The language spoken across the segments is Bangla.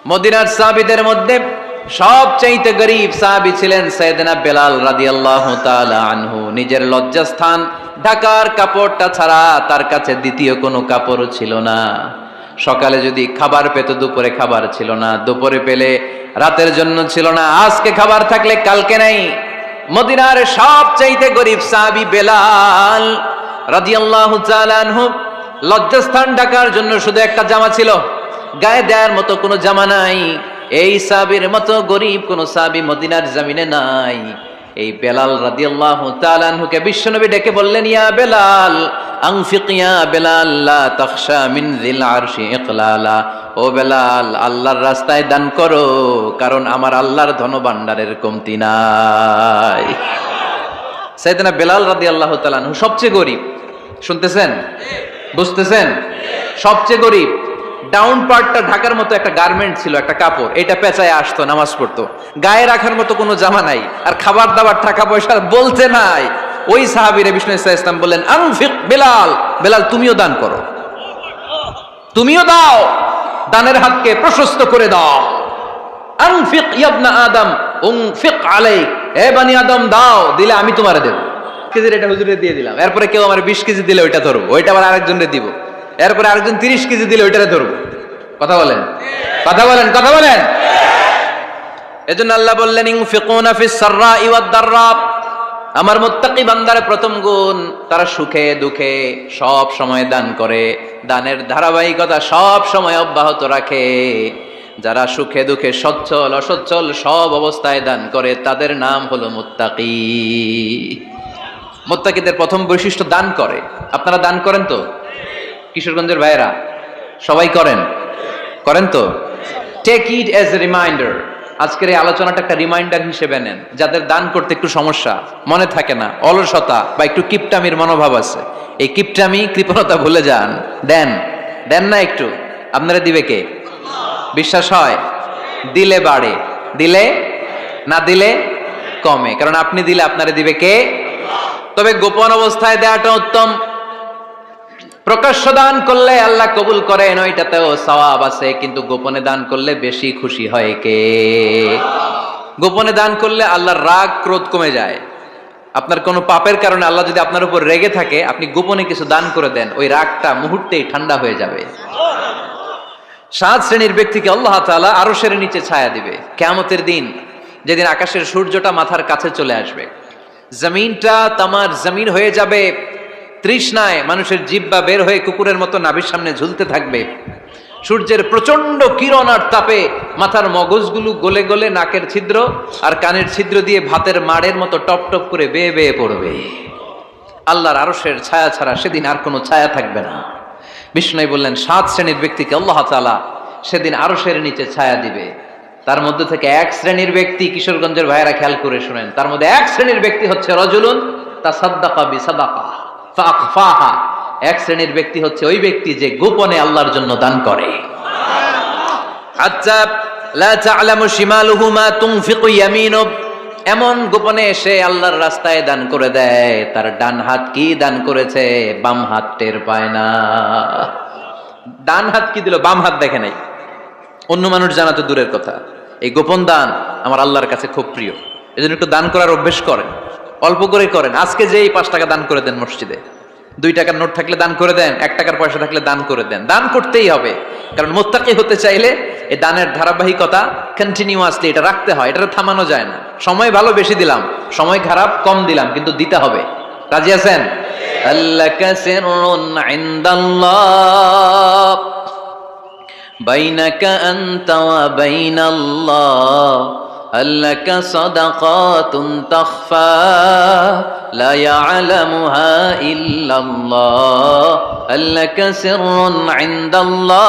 মদিনার সাহাবীদের মধ্যে সবচাইতে গরীব সাহাবী ছিলেন সাইয়েদনা বেলাল রাদিয়াল্লাহু তাআলা আনহু। নিজের লজ্জাস্থান ঢাকার কাপড়টা ছাড়া তার কাছে দ্বিতীয় কোনো কাপড় ছিল না। সকালে যদি খাবার পেত, দুপুরে খাবার ছিল না, দুপুরে পেলে রাতের জন্য ছিল না, আজকে খাবার থাকলে কালকে নাই। মদিনার সবচাইতে গরীব সাহাবী বেলাল রাদিয়াল্লাহু তাআলা আনহু, লজ্জাস্থান ঢাকার জন্য শুধু একটা জামা ছিল, গায়ে দেওয়ার মতো কোনো জামা নাই। এই সাহাবীর মতো গরীব কোন সাহাবী মদিনার জমিনে নাই। এই বেলাল রাদিয়াল্লাহু তাআলা আনহুকে বিশ্বনবী ডেকে বললেন, ইয়া বেলাল আনফিক ইয়া বেলাল লা তাখশা মিন যিল আরশি ইকলালা। ও বেলাল, আল্লাহর রাস্তায় দান করো, কারণ আমার আল্লাহর ধনভাণ্ডারের কমতি নাই। সাইয়েদনা বেলাল রাদিয়াল্লাহু তাআলা আনহু সবচেয়ে গরীব। শুনতেছেন? বুঝতেছেন? সবচেয়ে গরীব। ডাউন পার্টটা ঢাকার মতো একটা গার্মেন্ট ছিল, একটা কাপড়, এটা পেঁচায় আসতো, নামাজ পড়তো, গায়ে রাখার মতো কোনো জামা নাই, আর খাবার দাবার টাকা পয়সা বলতে নাই। ওই সাহাবীরে বিষ্ণু ইসলাম বললেন, আনফিক বেলাল, বেলাল তুমিও দান করো, তুমিও দাও, দানের হাতকে প্রশস্ত করে দাও। আনফিক ইবনা আদম উনফিক আলাইক, হে বনি আদম দাও, দিলে আমি তোমারে দেব। কেজির এটা হুজুরে দিয়ে দিলাম, এরপরে কেউ আমার 20 কেজি দিলে ওইটা ধরবো, ওইটা আবার আরেকজনকে দিব, এরপরে আরেকজন 30 কেজি দিলে ওইটারে ধরবো। কথা বলেন, কথা বলেন, কথা বলেন। এজন্য আল্লাহ বললেন, ইনফিকুনা ফিস সাররাই ওয়াদ দাররা। আমার মুত্তাকি বান্দার প্রথম গুণ, তারা সুখে দুঃখে সব সময় দান করে, দানের ধারাবাহিকতা সব সময় অব্যাহত রাখে। যারা সুখে দুঃখে সচ্ছল অসচ্ছল সব অবস্থায় দান করে, তাদের নাম হলো মুত্তাকি। মুত্তাকিদের প্রথম বৈশিষ্ট্য দান করে। আপনারা দান করেন তো? কিশোরগঞ্জের ভাইয়েরা সবাই করেন? করেন তো? Take it as a reminder. আজকের এই আলোচনাটা একটা রিমাইন্ডার হিসেবে নেন। যাদের দান করতে একটু সমস্যা, মনে থাকে না, অলসতা বা একটু কিপটামির মনোভাব আছে, এই কিপটামি কৃপণতা ভুলে যান, দেন। দেন না একটু, আপনারা দিবে কে? বিশ্বাস হয়? দিলে বাড়ে, দিলে না দিলে কমে, কারণ আপনি দিলে আপনারা দিবে কে? তবে গোপন অবস্থায় দেওয়াটা উত্তম। প্রকাশ্য দান করলে আল্লাহ কবুল করেন, ওইটাতেও সওয়াব আছে, কিন্তু গোপনে দান করলে বেশি খুশি হয় কে? গোপনে দান করলে আল্লাহর রাগ ক্রোধ কমে যায়। আপনার কোনো পাপের কারণে আল্লাহ যদি আপনার উপর রেগে থাকে, আপনি গোপনে কিছু দান করে দেন, ওই রাগটা মুহূর্তেই ঠান্ডা হয়ে যাবে। 7 শ্রেণীর ব্যক্তিকে আল্লাহ তাআলা আরশের নিচে ছায়া দিবে কিয়ামতের দিন, যেদিন আকাশের সূর্যটা মাথার কাছে চলে আসবে, জমিনটা তামার জমিন হয়ে যাবে, তৃষ্ণায় মানুষের জিহ্বা বের হয়ে কুকুরের মতো নাভির সামনে ঝুলতে থাকবে। সূর্যের প্রচন্ড কিরণ আর তাপে মাথার মগজগুলো গলে গলে নাকের ছিদ্র আর কানের ছিদ্র দিয়ে ভাতের মাড়ের মতো টপ টপ করে বেয়ে বেয়ে পড়বে। আল্লাহর আরশের ছায়া ছাড়া সেদিন আর কোনো ছায়া থাকবে না। বিষ্ণু বললেন, 7 শ্রেণীর ব্যক্তিকে আল্লাহ তাআলা সেদিন আরশের নিচে ছায়া দিবে। তার মধ্যে থেকে 1 শ্রেণীর ব্যক্তি, কিশোরগঞ্জের ভাইয়েরা খেয়াল করে শুনেন, তার মধ্যে 1 শ্রেণীর ব্যক্তি হচ্ছে রাজুলুন তাসাদ্দাকা বিসাদাকা ফাআখফাহা। 1 শ্রেণীর ব্যক্তি হচ্ছে ওই ব্যক্তি যে গোপনে আল্লাহর জন্য দান করে। হাত্তা লা তা'লামু শিমালুহু মা তুনফিকু ইয়ামিনু, এমন গোপনে এসে আল্লাহর রাস্তায় দান করে দেয়, তার ডান হাত কি দান করেছে বাম হাত টের পায় না। ডান হাত কি দিল, বাম হাত দেখে নাই। অন্য মানুষ জানা তো দূরের কথা, এই গোপন দান আমার আল্লাহর কাছে খুব প্রিয়। এজন্য একটু দান করার অভ্যেস করেন, অল্প করে করেন। আজকে যে এই 5 টাকা দান করে দেন মসজিদে, 2 টাকার নোট থাকলে দান করে দেন, 1 টাকার পয়সা থাকলে দান করে দেন। দান করতেই হবে, কারণ মুত্তাকি হতে চাইলে এই দানের ধারাবাহিকতা কন্টিনিউয়াসলি এটা রাখতে হয়, এটা থামানো যায় না। সময় ভালো বেশি দিলাম, সময় খারাপ কম দিলাম, কিন্তু দিতে হবে। রাজি আছেন? আল্লাকা সিররুন ইনদাল্লাহ বাইনাকা আনতা ওয়া বাইনাল্লাহ, আল্লাকা সাদাকাতুন তাখফা লা ইয়ালামুহা ইল্লাল্লাহ, আল্লাকা সিররুন ইনদাল্লাহ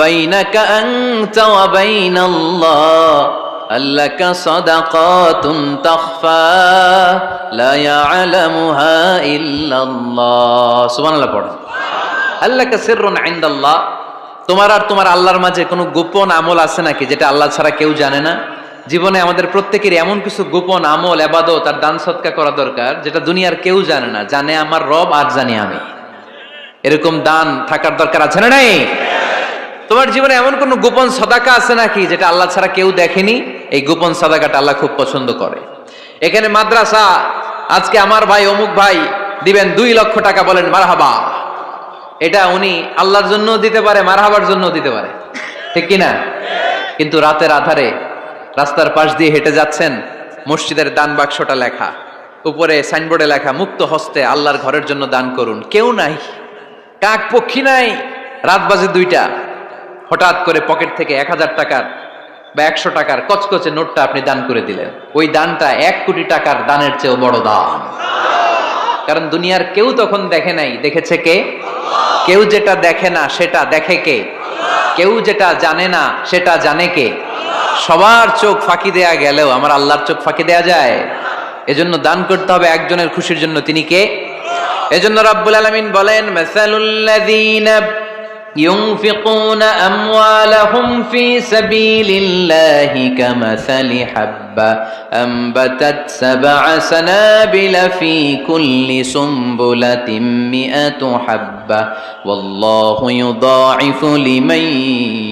বাইনাকা আনতা ওয়া বাইনাল্লাহ, আল্লাকা সাদাকাতুন তাখফা লা ইয়ালামুহা ইল্লাল্লাহ। সুবহানাল্লাহ পড়েন। আল্লাকা সিররুন ইনদাল্লাহ, তোমার আর তোমার আল্লাহর মাঝে কোনো গোপন আমল আছে নাকি যেটা আল্লাহ ছাড়া কেউ জানে না? জীবনে আমাদের প্রত্যেকের এমন কিছু গোপন আমল, ইবাদত আর দান সদকা করা দরকার যেটা দুনিয়ার কেউ জানে না, জানে আমার রব আর জানি আমি। এরকম দান থাকার দরকার আছে না নাই? তোমার তোমার জীবনে এমন কোন গোপন সাদাকা আছে নাকি যেটা আল্লাহ ছাড়া কেউ দেখেনি? এই গোপন সাদাকাটা আল্লাহ খুব পছন্দ করে। এখানে মাদ্রাসা, আজকে আমার ভাই অমুক ভাই দিবেন 2 লক্ষ টাকা, বলেন মারহাবা। এটা উনি আল্লাহর জন্য দিতে পারে, মারহাবার জন্য দিতে পারে, ঠিক কিনা? কিন্তু রাতের আধারে রাস্তার পাশ দিয়ে হেঁটে যাচ্ছেন, মসজিদের দান বাক্সটা লেখা, উপরে সাইনবোর্ডে লেখা মুক্ত হস্তে আল্লাহর ঘরের জন্য দান করুন। কেউ নাই, কাক পক্ষী নাই, রাত বাজে 2টা, হঠাৎ করে পকেট থেকে 1000 টাকার বা 100 টাকার কচকচে নোটটা আপনি দান করে দিলেন। ওই দানটা 1 কোটি টাকার দানের চেয়েও বড় দান। কারণ দুনিয়ার কেউ তখন দেখে নাই, দেখেছে কে? কেউ যেটা দেখে না সেটা দেখে কে? কেউ যেটা জানে না সেটা জানে কে? সবার চোখ ফাঁকি দেয়া গেলেও আমার আল্লাহর চোখ ফাঁকি দেয়া যায়? এজন্য দান করতে হবে একজনের খুশির জন্য। তিনি কে? এজন্য রাব্বুল আলামিন বলেন, মাসালুল লাযীনা ইউনফিকুনা আমওয়ালাহুম ফি সাবিলিল্লাহি কামাসালি হাব্বা আমবাতাত সাবআ সানাবিলা ফি কুল্লি সুমবুলাতিন মিআতু হাব্বা ওয়াল্লাহু ইউদাঈফু লিমান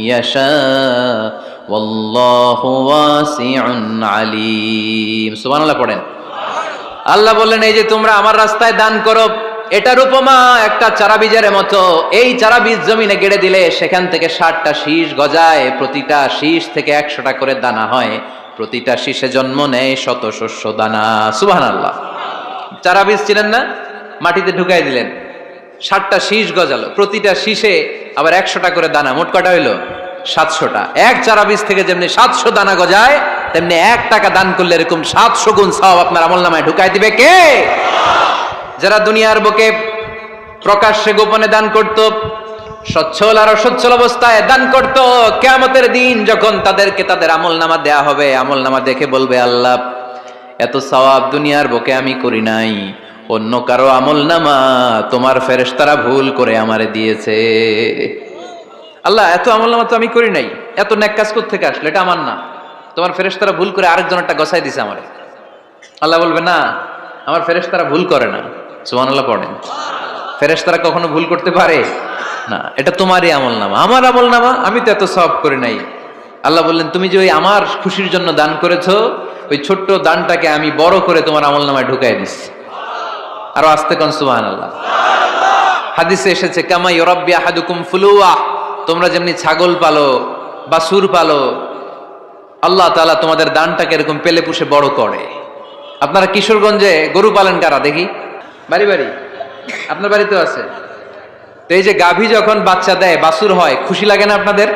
ইয়াশা ওয়াল্লাহু ওয়াসিউন আলীম। সুবহানাল্লাহ পড়েন। আল্লাহ বললেন, এই যে তোমরা আমার রাস্তায় দান করো, এটার উপমা একটা চারা বীজের মতো। এই চারা বীজ জমিনে গেড়ে দিলে সেখান থেকে 60টা শীষ গজায়, প্রতিটা শীষ থেকে 100টা করে দানা হয়, প্রতিটা শীষে জন্ম নেয় শত শস্য দানা। সুবহানাল্লাহ। চারা বীজ ছিলেন না, মাটিতে ঢুকাই দিলেন, 60টা শীষ গজালো, প্রতিটা শীষে আবার 100টা করে দানা, মোট কটা হইলো? 700টা। এক চারা বীজ থেকে যেমনি 700 দানা গজায়, তেমনি 1 টাকা দান করলে এরকম 700 গুণ সওয়াব আপনার আমলনামায় ঢুকাই দিবে কে? যারা দুনিয়ার বুকে প্রকাশ্যে গোপনে দান করত, সচ্ছল আর অসচ্ছল অবস্থায় দান করত, কিয়ামতের দিন যখন তাদেরকে তাদের আমলনামা দেয়া হবে, আমলনামা দেখে বলবে, আল্লাহ এত সওয়াব দুনিয়ার বুকে আমি করি নাই, অন্য কারো আমলনামা তোমার ফেরেশতারা ভুল করে আমারে দিয়েছে। আল্লাহ এত আমলনামা তো আমি করি নাই, এত নেক কাজ কোত্থেকে আসলো? এটা আমার না, তোমার ফেরেশতারা ভুল করে আরেকজনেরটা গছাই দিছে আমারে। আল্লাহ বলবে, না, আমার ফেরেশতারা ভুল করে না। সুবহানাল্লাহ পড়েন। ফেরেশতারা কখনো ভুল করতে পারে না, এটা তোমারই আমলনামা, আমার আমলনামা, আমি তো এত সওয়াব করি নাই। আল্লাহ বললেন, তুমি যে ওই আমার খুশির জন্য দান করেছো, ওই ছোট্ট দানটাকে আমি বড় করে তোমার আমলনামায় ঢুকাই দিচ্ছি। আরো আস্তে কোন সুবহানাল্লাহ। হাদিসে এসেছে, কামা ইউরাব্বি আহাদুকুম ফুলুয়া, তোমরা যেমনি ছাগল পালো, বাছুর পালো, আল্লাহ তাআলা তোমাদের দানটাকে এরকম পেলে পুষে বড় করে। আপনারা কিশোরগঞ্জে গরু পালেন কারা দেখি? বাড়ি বাড়ি, আপনার বাড়িতেও আছে। তো এই যে গাভী যখন বাচ্চা দেয়, বাছুর হয়, খুশি লাগে না আপনাদের?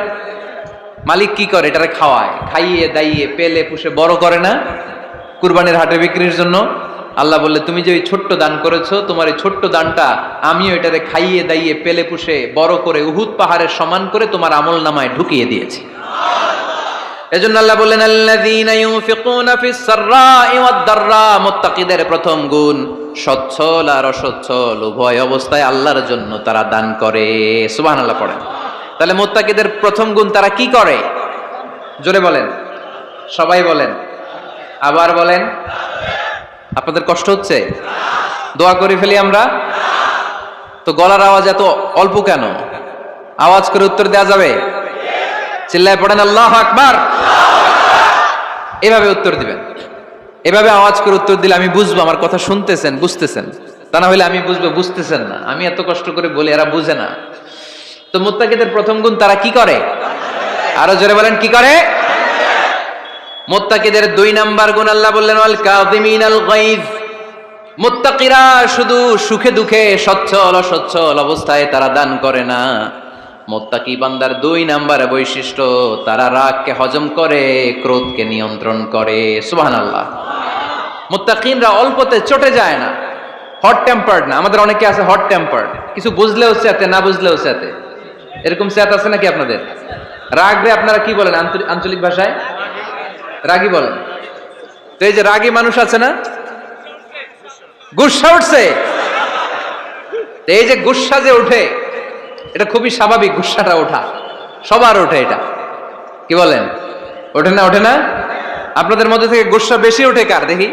মালিক কি করে? এটারে খাওয়ায়, খাইয়ে দাইয়ে পেলে পুষে বড় করে না? কুরবানির হাটে বিক্রির জন্য। আল্লাহ বললে, তুমি যে ওই ছোট্ট দান করেছো, তোমার এই ছোট্ট দানটা আমিও এটারে খাইয়ে দাইয়ে পেলে পুষে বড় করে উহুদ পাহাড়ের সমান করে তোমার আমলনামায় ঢুকিয়ে দিয়েছি। এজন্য আল্লাহ বললেন, আল্লাযীনা ইউনফিকুনা ফিস সাররাই ওয়াদ দাররা, মুত্তাকিদের প্রথম গুণ সচ্ছল আর অসচ্ছল উভয় অবস্থায় আল্লাহর জন্য তারা দান করে। সুবহানাল্লাহ পড়েন। তাহলে মুত্তাকিদের প্রথম গুণ, তারা কি করে? জোরে বলেন, সবাই বলেন, আবার বলেন। আপনাদের কষ্ট হচ্ছে? দোয়া করে ফেলি আমরা তো। গলার আওয়াজ এত অল্প কেন? আওয়াজ করে উত্তর দেওয়া যাবে? চিল্লায় পড়েন আল্লাহু আকবার। এভাবে উত্তর দিবেন, এভাবে আওয়াজ করে উত্তর দিলে আমি বুঝবো আমার কথা শুনতেছেন, বুঝতেছেন। তা না হলে আমি বুঝবো বুঝতেছেন না, আমি এত কষ্ট করে বলি, এরা বুঝে না। তো মুত্তাকিদের প্রথম গুণ, তারা কি করে? আরো জোরে বলেন, কি করে? মুত্তাকিদের 2 নাম্বার গুণ আল্লাহ বললেন, ওয়াল কাযিমিনাল গায়জ। মুত্তাকিরা শুধু সুখে দুঃখে সচ্ছল অসচ্ছল অবস্থায় তারা দান করে না। মুত্তাকি বান্দার 2 নাম্বার বৈশিষ্ট্য, তারা রাগকে হজম করে, ক্রোধকে নিয়ন্ত্রণ করে। সুবহানাল্লাহ। মুত্তাকিনরা অল্পতে চটে যায় না, হট টেম্পার্ড না। আমাদের অনেকে আছে হট টেম্পার্ড, কিছু বুঝলেও চেতে, না বুঝলেও চেতে। এরকম চেত আছে নাকি আপনাদের? রাগরে আপনারা কি বলেন আঞ্চলিক ভাষায়? রাগী বলেন। তো এই যে রাগী মানুষ আছে না, গুসা উঠছে, এই যে গুসা যে উঠে, এটা খুবই স্বাভাবিক। গুসাটা ওঠা সবার ওঠে, এটা কি বলেন? ওঠে না? ওঠে না? আপনাদের মধ্যে থেকে গুসা বেশি ওঠে কার দেখি?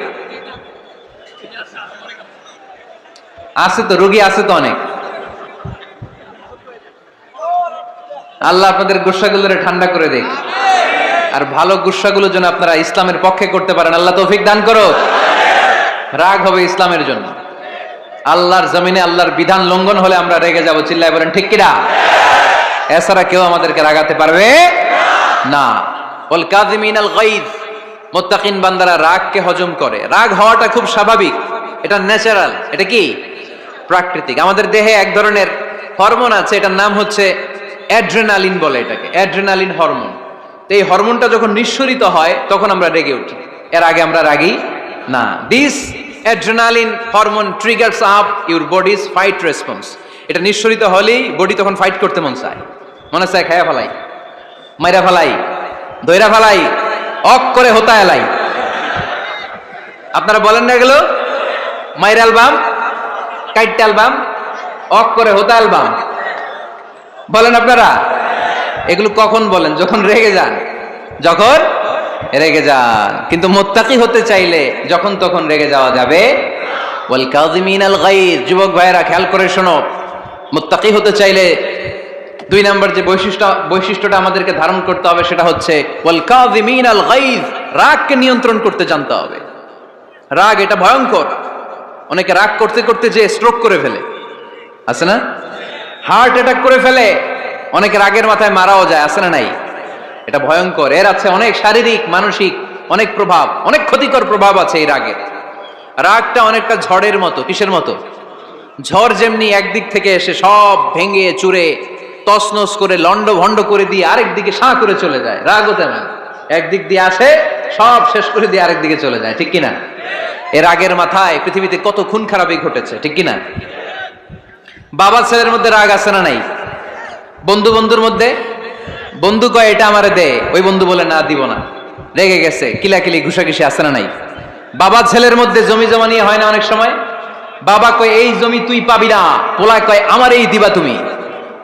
আছে তো, রোগী আছে তো অনেক। আল্লাহ আপনাদের গুসাগুলোরে ঠান্ডা করে দেখ, আর ভালো গুসাগুলো যেন আপনারা ইসলামের পক্ষে করতে পারেন। আল্লাহ তৌফিক দান করো। রাগ হবে ইসলামের জন্য। আল্লাহর জমিনে আল্লাহর বিধান লঙ্ঘন হলে আমরা রেগে যাব, চিল্লায় বলেন ঠিক কিনা? এছাড়া কেউ আমাদেরকে রাগাতে পারবে না। ওয়াল কাযিমিনাল গায়জ, মুত্তাকিন বান্দারা রাগকে হজম করে। রাগ হওয়াটা খুব স্বাভাবিক, এটা ন্যাচারাল, এটা কি প্রাকৃতিক। আমাদের দেহে এক ধরনের হরমোন আছে, এটার নাম হচ্ছে অ্যাড্রেনালিন বলে এটাকে, অ্যাড্রেনালিন হরমোন। তো এই হরমোনটা যখন নিঃসরিত হয় তখন আমরা রেগে উঠি, এর আগে আমরা রাগি না। This adrenaline hormone triggers up your bodies fight response. এটা নিঃসরিত হলেই বডি তখন ফাইট করতে মন চায়, মনে চায় খায়া ফেলাই, মাইরা ফেলাই, দইরা ফেলাই, অক করে হোতা এলাই। আপনারা বলেন না এগুলো? মাইরা অ্যালবাম, কাইটটা অ্যালবাম, অক করে হোতা অ্যালবাম বলেন আপনারা? এগুলো কখন বলেন? যখন রেগে যান, যখন রেগে যান। কিন্তু মুত্তাকি হতে চাইলে যখন তখন রেগে যাওয়া যাবে। ওয়াল কাযিমিনাল গায়জ, যুবক ভাইয়েরা খেয়াল করে শোনো, মুত্তাকি হতে চাইলে 2 নাম্বার যে বৈশিষ্ট্যটা আমাদেরকে ধারণ করতে হবে সেটা হচ্ছে ওয়াল কাযিমিনাল গায়জ, রাগকে নিয়ন্ত্রণ করতে জানতে হবে। রাগ এটা ভয়ঙ্কর। অনেকে রাগ করতে করতে যে স্ট্রোক করে ফেলে, আছে না? হার্ট অ্যাটাক করে ফেলে। অনেকে রাগের মাথায় মারাও যায়, আছে না নাই? এটা ভয়ঙ্কর। এর আছে অনেক শারীরিক মানসিক অনেক প্রভাব, অনেক ক্ষতিকর প্রভাব আছে এই রাগের। রাগটা অনেকটা ঝড়ের মতো। কিসের মতো? ঝড় যেমনি একদিক থেকে এসে সব ভেঙে চুরে তছনছ করে লন্ড ভন্ড করে দিয়ে আরেক দিকে সাঁ করে চলে যায়, রাগও তেমন একদিক দিয়ে আসে সব শেষ করে দিয়ে আরেক দিকে চলে যায়, ঠিক কিনা? এর রাগের মাথায় পৃথিবীতে কত খুন খারাপই ঘটেছে, ঠিক কিনা? বাবা ছেলের মধ্যে রাগ আছে না নাই? বন্ধু বন্ধুর মধ্যে, বন্ধু কয় এটা আমারে দে, ওই বন্ধু বলে না দিব না, রেগে গেছে, কিলাকিলি ঘুষাঘুষি আছে না নাই? বাবা ছেলের মধ্যে জমি জমা নিয়ে হয় না অনেক সময়? বাবা কয় এই জমি তুই পাবি না, পোলায় কয় আমার এই দিবা তুমি।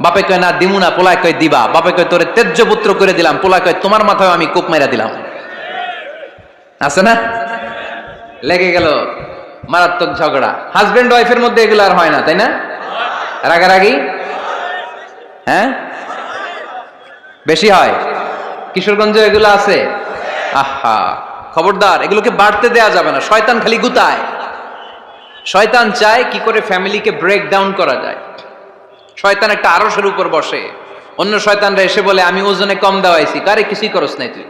বাপে কয় না দিমু না, পোলায় কয় দিবা। বাপে কয় তোরে তেজ্য পুত্র করে দিলাম, পোলায় কয় তোমার মাথায় আমি কোপ মেরা দিলাম। আছে না? লেগে গেল, মারাত্মক ঝগড়া। হাজবেন্ড ওয়াইফের মধ্যে এগুলো আর হয় না, তাই না? রাগারাগি হ্যাঁ বেশি হয়। কিশোরগঞ্জে এগুলো আছে। আহা, খবরদার, এগুলোকে বাড়তে দেয়া যাবে না। শয়তান খালি গুতায়। শয়তান চায় কি করে ফ্যামিলিকে ব্রেক ডাউন করা যায়। শয়তান একটা আরশের উপর বসে, অন্য শয়তানরা এসে বলে আমি ওজনে কম দেওয়াইছি, কারে কিছুই করস নাই তুই।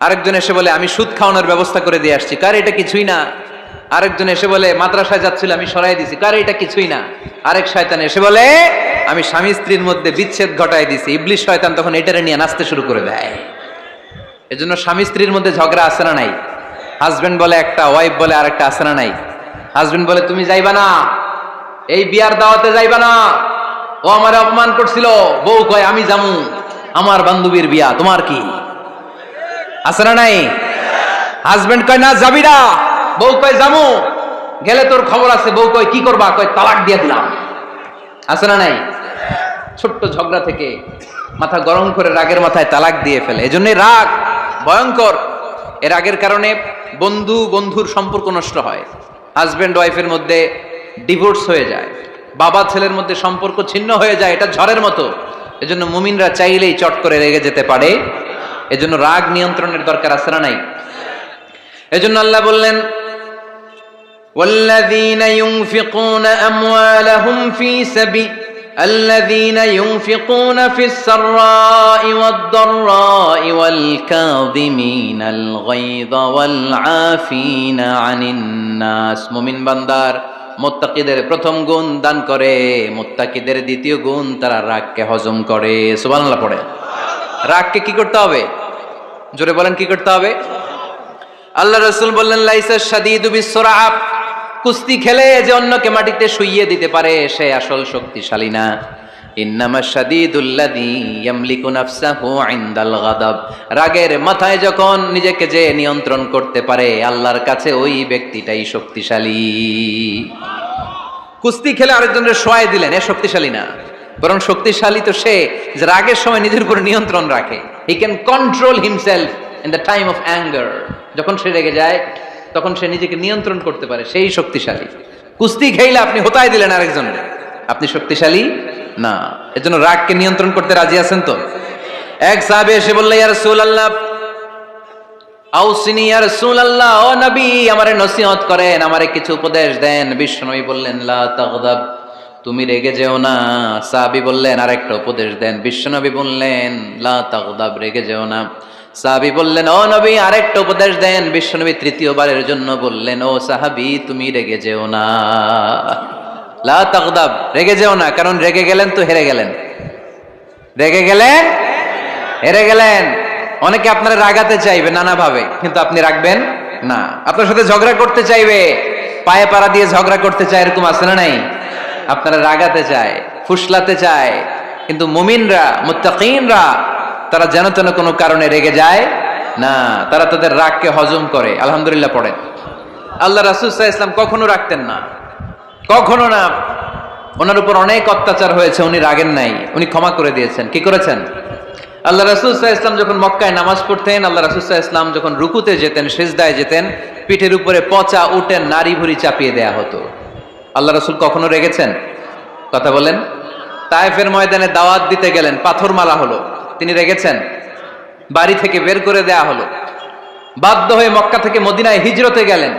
আরেকজন এসে বলে আমি সুদ খাওয়ানোর ব্যবস্থা করে দিয়ে আসছি, কারে এটা কিছুই না। আরেকজন এসে বলে মাদ্রাসায় যাচ্ছিল আমি সরাই দিছি, কারে এটা কিছুই না। আরেক শয়তান এসে বলে আমি স্বামী স্ত্রীর মধ্যে বিচ্ছেদ ঘটাই দিছি। ইবলিশ শয়তান তখন এটারে নিয়ে নাচতে শুরু করে দেয়। এজন্য স্বামী স্ত্রীর মধ্যে ঝগড়া আছে না নাই? হাজবেন্ড বলে একটা, ওয়াইফ বলে আরেকটা, আছে না নাই? হাজবেন্ড বলে তুমি যাইবা না, এই বিয়ার দাওয়াতে যাইবা না, ও আমারে অপমান করছিল। বউ কয় আমি যামু, আমার বান্ধবীর বিয়া, তোমার কি? আছে না নাই? হাজবেন্ড কয় না যাবি না, বউ কয় যামু, গেলে তোর খবর আছে। বউ কয় কি করবা? কয় তালাক দিয়ে দিলাম। আছে না নাই? ছোট্ট ঝগড়া থেকে মাথা গরম করে রাগের মাথায় তালাক দিয়ে ফেলে। এজন্য রাগ ভয়ঙ্কর। এর রাগের কারণে বন্ধু বন্ধুর সম্পর্ক নষ্ট হয়, হাজবেন্ড ওয়াইফের মধ্যে ডিভোর্স হয়ে যায়, বাবা ছেলের মধ্যে সম্পর্ক ছিন্ন হয়ে যায়। এটা ঝড়ের মতো। এজন্য মুমিনরা চাইলেই চট করে রেগে যেতে পারে। এজন্য রাগ নিয়ন্ত্রণের দরকার আছে না নাই? এজন্য আল্লাহ বললেন والذين ينفقون أموالهم في سبيل الذين ينفقون في السراء والضراء والكاظمين الغيظ والعافين عن الناس। মুমিন বান্দার মুত্তাকিদের প্রথম গুণ দান করে, মুত্তাকিদের দ্বিতীয় গুণ তারা রাগকে হজম করে। সুবহানাল্লাহ পড়ে। রাগকে কি করতে হবে? জোরে বলেন কি করতে হবে? আল্লাহ রাসূল বললেন লাইসা শাদীদু বিসসুরআ, কুস্তি খেলে যে অন্যকে মাটিতে শুইয়ে দিতে পারে সে আসল শক্তিশালী না। ইন্নামা শাদীদুল্লাযী ইয়ামলিকু নাফসাহু ইনদাল গাদাব, রাগের মাথায় যখন নিজেকে যে নিয়ন্ত্রণ করতে পারে আল্লাহর কাছে ওই ব্যক্তিটাই শক্তিশালী। কুস্তি খেলে আরেকজনের শোয়াই দিলেন, এ শক্তিশালী না, বরং শক্তিশালী তো সে যে রাগের সময় নিজের উপর নিয়ন্ত্রণ রাখে। He can control himself in the time of anger. যখন সে রেগে যায় তখন সে নিজেকে নিয়ন্ত্রণ করতে পারে, সেই শক্তিশালী। কুস্তি খেলে আপনি হোতায় দিলেন আরেকজনের, আপনি শক্তিশালী না। এজন্য রাগকে নিয়ন্ত্রণ করতে রাজি আছেন তো? এক সাহাবী এসে বলল, ইয়া রাসূলুল্লাহ আউসিনি ইয়া রাসূলুল্লাহ, ও নবী আমারে নসিহত করেন, আমারে কিছু উপদেশ দেন। বিশ্বনবী বললেন, লা তাগদাব, তুমি রেগে যেও না। সাহাবী বললেন, আরেকটা উপদেশ দেন। বিশ্বনবী বললেন, লা তাগদাব, রেগে যেও না। সাহাবী বললেন, ও নবী আরেকটা উপদেশ দেন। বিশ্বনবী তৃতীয়বারের জন্য বললেন, ও সাহাবী তুমি রেগে যেও না, লা তাগদাব, রেগে যেও না। কারণ রেগে গেলেন তো হেরে গেলেন, রেগে গেলেন হেরে গেলেন। অনেকে আপনারা রাগাতে চাইবে নানাভাবে, কিন্তু আপনি রাখবেন না। আপনার সাথে ঝগড়া করতে চাইবে, পায়ে পাড়া দিয়ে ঝগড়া করতে চায়, এরকম আছে না নাই? আপনারা রাগাতে চায়, ফুসলাতে চায়, কিন্তু মুমিনরা, মুত্তাকিনরা তারা যেন তেন কোনো কারণে রেগে যায় না। তারা তাদের রাগকে হজম করে। আলহামদুলিল্লাহ পড়েন। আল্লাহ রাসূল সাল্লাল্লাহু আলাইহি ওয়াসাল্লাম কখনো রাখতেন না, কখনো না। ওনার উপর অনেক অত্যাচার হয়েছে, উনি রাগেন নাই, উনি ক্ষমা করে দিয়েছেন। কি করেছেন? আল্লাহ রাসূল সাল্লাল্লাহু আলাইহি ওয়াসাল্লাম যখন মক্কায় নামাজ পড়তেন, আল্লাহ রাসূল সাল্লাল্লাহু আলাইহি ওয়াসাল্লাম যখন রুকুতে যেতেন, সিজদায় যেতেন, পিঠের উপরে পচা উটের নাড়ি ভুঁড়ি চাপিয়ে দেয়া হতো। আল্লাহ রাসূল কখনো রেগেছেন? কথা বলেন। তায়েফের ময়দানে দাওয়াত দিতে গেলেন, পাথর মারা হলো, তিনি রেগেছেন? বাড়ি থেকে বের করে দেয়া হলো, বাধ্য হয়ে মক্কা থেকে মদিনায় হিজরতে গেলেন।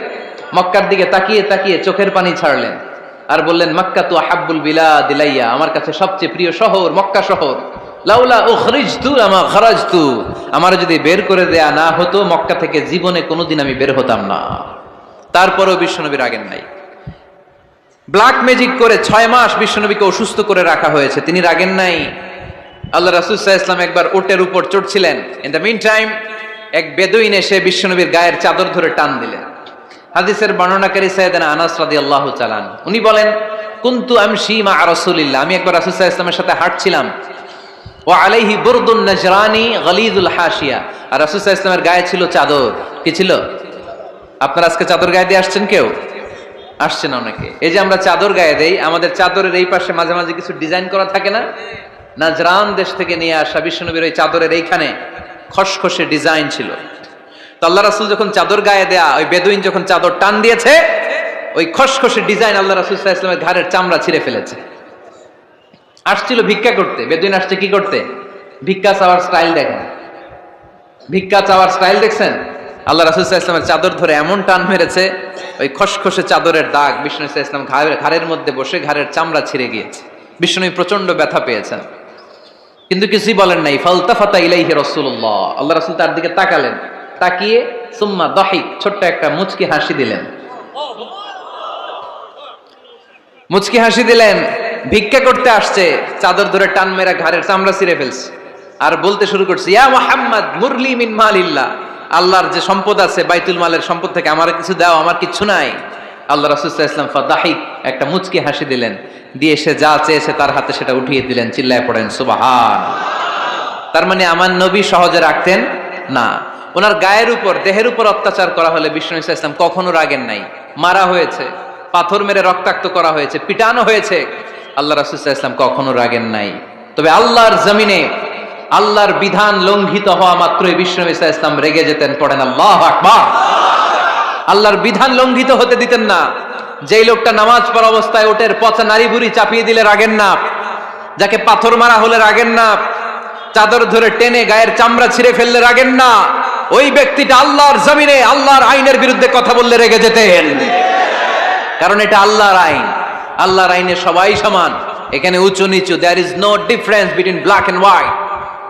মক্কার দিকে তাকিয়ে তাকিয়ে চোখের পানি ছাড়লেন আর বললেন, মক্কা তু আহাব্বুল বিলাদ ইলাইয়া, আমার কাছে সবচেয়ে প্রিয় শহর মক্কা শহর। লাউলা উখরিজতু আমা খারাজতু, আমার যদি বের করে দেয়া না হতো মক্কা থেকে জীবনে কোনোদিন আমি বের হতাম না। তারপরেও বিশ্বনবী রাগেন নাই। ব্ল্যাক ম্যাজিক করে 6 মাস বিশ্বনবীকে অসুস্থ করে রাখা হয়েছে, তিনি রাগেন নাই। আল্লাহ রাসূল সাল্লাল্লাহু আলাইহি ওয়াসাল্লাম একবার উটের উপর চড়ছিলেন। ইন দ্য মিন টাইম এক বেদুইন এসে বিশ্বনবীর গায়ের চাদর ধরে টান দিলেন। হাদিসের বর্ণনাকারী সাইয়েদনা আনাস রাদিয়াল্লাহু তাআলা উনি বলেন, কুনতু আমশি মা রাসূলিল্লাহ, আমি একবার রাসূল সাল্লাল্লাহু আলাইহি ওয়াসাল্লামের সাথে হাঁটছিলাম। ওয়া আলাইহি বুরদুন নাজরানি গলিযুল হাশিয়া, আর রাসূল সাল্লাল্লাহু আলাইহি ওয়াসাল্লামের গায়ে ছিল চাদর। কি ছিল? আপনারা আজকে চাদর গায়ে দিয়ে আসছেন? কেউ আসছেন? অনেকে। এই যে আমরা চাদর গায়ে দেই, আমাদের চাদরের এই পাশে মাঝে মাঝে কিছু ডিজাইন করা থাকে না? নাজরান দেশ থেকে নিয়ে আসা বিশ্বনবীর ওই চাদরের এইখানে খসখসে ডিজাইন ছিল। তো আল্লাহ রাসূল যখন চাদর গায়ে দেয়া, ওই বেদুইন যখন চাদর টান দিয়েছে, ওই খসখসে ডিজাইন আল্লাহ রাসূল সাল্লাল্লাহু আলাইহি ওয়াসাল্লামের ঘাড়ের চামড়া ছিঁড়ে ফেলেছে। আসছিল ভিক্ষা করতে, বেদুইন আসছে কি করতে? ভিক্ষা চাওয়ার স্টাইল দেখেন, ভিক্ষা চাওয়ার স্টাইল দেখছেন? আল্লাহ রাসূল সাল্লাল্লাহু আলাইহি ওয়াসাল্লামের চাদর ধরে এমন টান মেরেছে, ওই খসখসে চাদরের দাগ বিষ্ণু সাল্লাল্লাহু আলাইহি ওয়াসাল্লাম ঘাড়ের মধ্যে বসে ঘাড়ের চামড়া ছিঁড়ে গিয়েছে। বিষ্ণু প্রচন্ড ব্যথা পেয়েছেন, কিন্তু কিছুই বলেন নাই। ফালতাফাতা ইলাইহি রাসূলুল্লাহ, আল্লাহ রাসূল তার দিকে তাকালেন, তাকিয়ে সুম্মা দাহিক, ছোট্ট একটা মুচকি হাসি দিলেন। মুচকি হাসি দিলেন। ভিক্ষা করতে আসছে, চাদর ধরে টান মেরা ঘাড়ের চামড়া ছিঁড়ে ফেলছে, আর বলতে শুরু করছে, ইয়া মুহাম্মদ মুরলি মিন মালিল্লাহ, আল্লাহর যে সম্পদ আছে বাইতুল মালের সম্পদ থেকে আমার কিছু দাও, আমার কিছু নাই। আল্লাহ রাসূল সাল্লাল্লাহু আলাইহি ওয়াসাল্লাম ফাদাহিক, একটা মুচকি হাসি দিলেন, দিয়ে সে যা চেয়েছে তার হাতে সেটা উঠিয়ে দিলেন। চিল্লায় পড়েন সুবহান। তার মানে আমার নবী সহজে রাখতেন না। ওনার গায়ের উপর, দেহের উপর অত্যাচার করা হলে বিষ্ণু সাল্লাল্লাহু আলাইহি ওয়াসাল্লাম কখনো রাগেন নাই। মারা হয়েছে, পাথর মেরে রক্তাক্ত করা হয়েছে, পিটানো হয়েছে, আল্লাহ রাসূল সাল্লাল্লাহু আলাইহি ওয়াসাল্লাম কখনো রাগেন নাই। তবে আল্লাহর জমিনে আল্লাহর বিধান লঙ্ঘিত হওয়া মাত্রই বিষ্ণু সাল্লাল্লাহু আলাইহি ওয়াসাল্লাম রেগে যেতেন। পড়েন আল্লাহু আকবার। আল্লাহর বিধান লঙ্ঘিত হতে দিতেন না। যেই লোকটা নামাজ পড়া অবস্থায় ওটের পচা নাড়ি ভুঁড়ি চাপিয়ে দিলে রাগেন না, যাকে পাথর মারা হলে রাগেন না, চাদর ধরে টেনে গায়ের চামড়া ছিঁড়ে ফেললে রাগেন না, ওই ব্যক্তিটা আল্লাহর জমিনে আল্লাহর আইনের বিরুদ্ধে কথা বললে রেগে যেতেন। কারণ এটা আল্লাহর আইন, আল্লাহর আইনে সবাই সমান। এখানে উঁচু নিচু, there is no difference between black and white,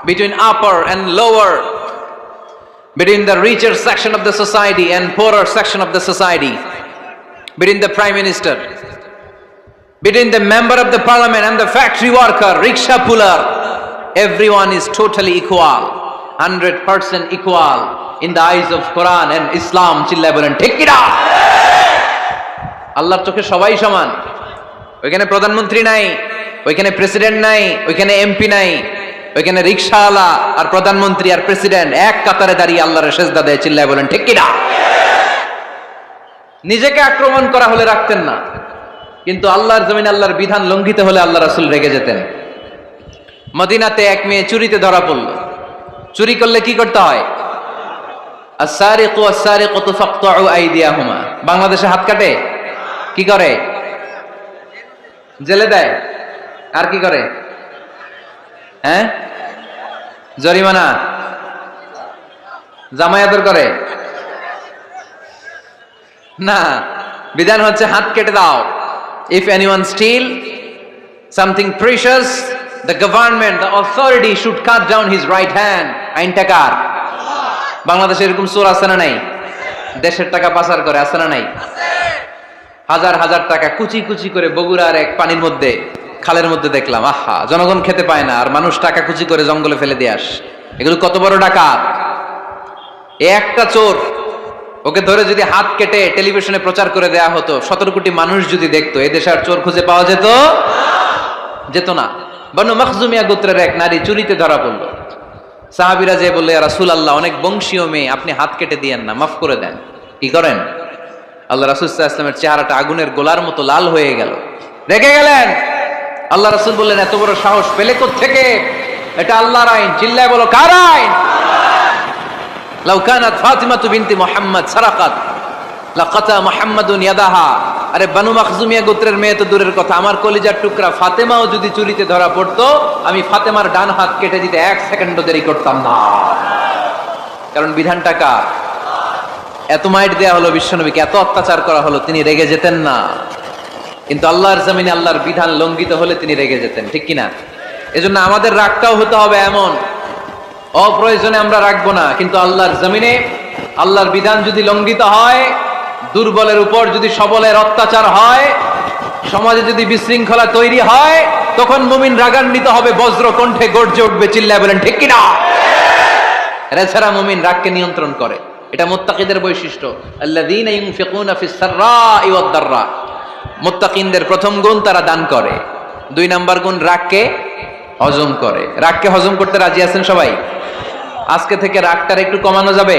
between upper and lower, between the richer section of the society and poorer section of the society, between the prime minister, between the member of the parliament and the factory worker, rickshaw puller. Everyone is totally equal, 100% equal in the eyes of Quran and Islam. চিল্লায় বলেন ঠিক কি না? আল্লাহর চোখে সবাই সমান। ওইখানে প্রধানমন্ত্রী নাই, ওইখানে প্রেসিডেন্ট নাই, ওইখানে এমপি নাই, ওইখানে রিকশাওয়ালা আর প্রধানমন্ত্রী আর প্রেসিডেন্ট এক কাতারে দাঁড়িয়ে আল্লাহর সেজদা দেয়। চিল্লায় বলেন ঠিক কি না? নিজেকে আক্রমণ করা হলে রাখতেন না, কিন্তু আল্লাহর জমিনে আল্লাহর বিধান লঙ্ঘিত হলে আল্লাহ রাসূল রেগে যেতেন। মদিনাতে এক মেয়ে চুরিতে ধরা পড়ল। চুরি করলে কি করতে হয়? আস-সারিকু ওয়াস-সারিকাতু ফাকতাউ আইদিয়াহুমা। বাংলাদেশে হাত কাটে, কি করে? জেলে দেয়। আর কি করে? হ্যাঁ, জরিমানা, জামাই আদর করে না। বিধান হচ্ছে হাত কেটে দাও। If anyone steal something precious, the government, the authority should cut down his right hand. আইনটা কার? বাংলাদেশে এরকম চোর আছে না নাই? দেশের টাকা পাচার করে আছে না নাই? হাজার হাজার টাকা কুচি কুচি করে বগুড়ার এক পানির মধ্যে, খালের মধ্যে দেখলাম। আহা, জনগণ খেতে পায় না আর মানুষ টাকা কুচি করে জঙ্গলে ফেলে দিয়ে আস। এগুলো কত বড় ডাকাত! একটা চোর, ওকে ধরে যদি হাত কেটে টেলিভিশনে প্রচার করে দেয়া হতো, 17 কোটি মানুষ যদি দেখতো, এই দেশে আর চোর খুঁজে পাওয়া যেত না। বনু মখজুমিয়া গোত্রের এক নারী চুরিতে ধরা পড়লো। সাহাবীরা যে বললে, ইয়া রাসূলুল্লাহ, অনেক বংশীয় মেয়ে, আপনি হাত কেটে দিয়েন না, মাফ করে দেন। কি করেন? আল্লাহ রাসূল সাল্লাল্লাহু আলাইহি ওয়াসাল্লামের চেহারাটা আগুনের গোলার মতো লাল হয়ে গেল, রেগে গেলেন। আল্লাহ রাসূল বললেন, এত বড় সাহস পেলে কোত্থেকে? এটা আল্লাহর আইন। চিল্লায় বলো, কার আইন? লাউ কানাত ফাতিমাতু বিনতি মুহাম্মদ সারাকাত লাকাতা মুহাম্মাদুন ইয়াদাহা। আরে বনু মখজুমিয়া গোত্রের মেয়ে তো দূরের কথা, আমার কলিজার টুকরা ফাতেমাও যদি চুরিতে ধরা পড়তো, আমি ফাতেমার ডান হাত কেটে দিতে 1 সেকেন্ডও দেরি করতাম না। কারণ বিধানটা কার? এত মাইট দেয়া হলো বিশ্বনবীকে, এত অত্যাচার করা হলো, তিনি রেগে যেতেন না। কিন্তু আল্লাহর জমিনে আল্লাহর বিধান লঙ্ঘিত হলে তিনি রেগে যেতেন, ঠিক কিনা? এজন্য আমাদের রাগটাও হতে হবে এমন, অপ্রয়োজনে আমরা রাখবো না। কিন্তু আল্লাহর জমিনে আল্লাহর বিধান যদি লঙ্ঘিত হয়, দুর্বলের উপর যদি সবলের অত্যাচার হয়, সমাজে যদি বিশৃঙ্খলা তৈরি হয়, তখন মুমিন রাগান্বিত হবে, বজ্র কণ্ঠে গর্জে উঠবে, চিল্লায় বলেন ঠিক কিনা? এছাড়া মুমিন রাগকে নিয়ন্ত্রণ করে। এটা মুত্তাকিদের বৈশিষ্ট্য। আল্লাযীনা ইউনফিকুনা ফিস সাররাই ওয়াদ দাররা। মুত্তাকিনদের প্রথম গুণ, তারা দান করে। 2 নাম্বার গুণ, রাগকে হজম করে। রাগকে হজম করতে রাজি আছেন সবাই? আজকে থেকে রাগটার একটু কমানো যাবে,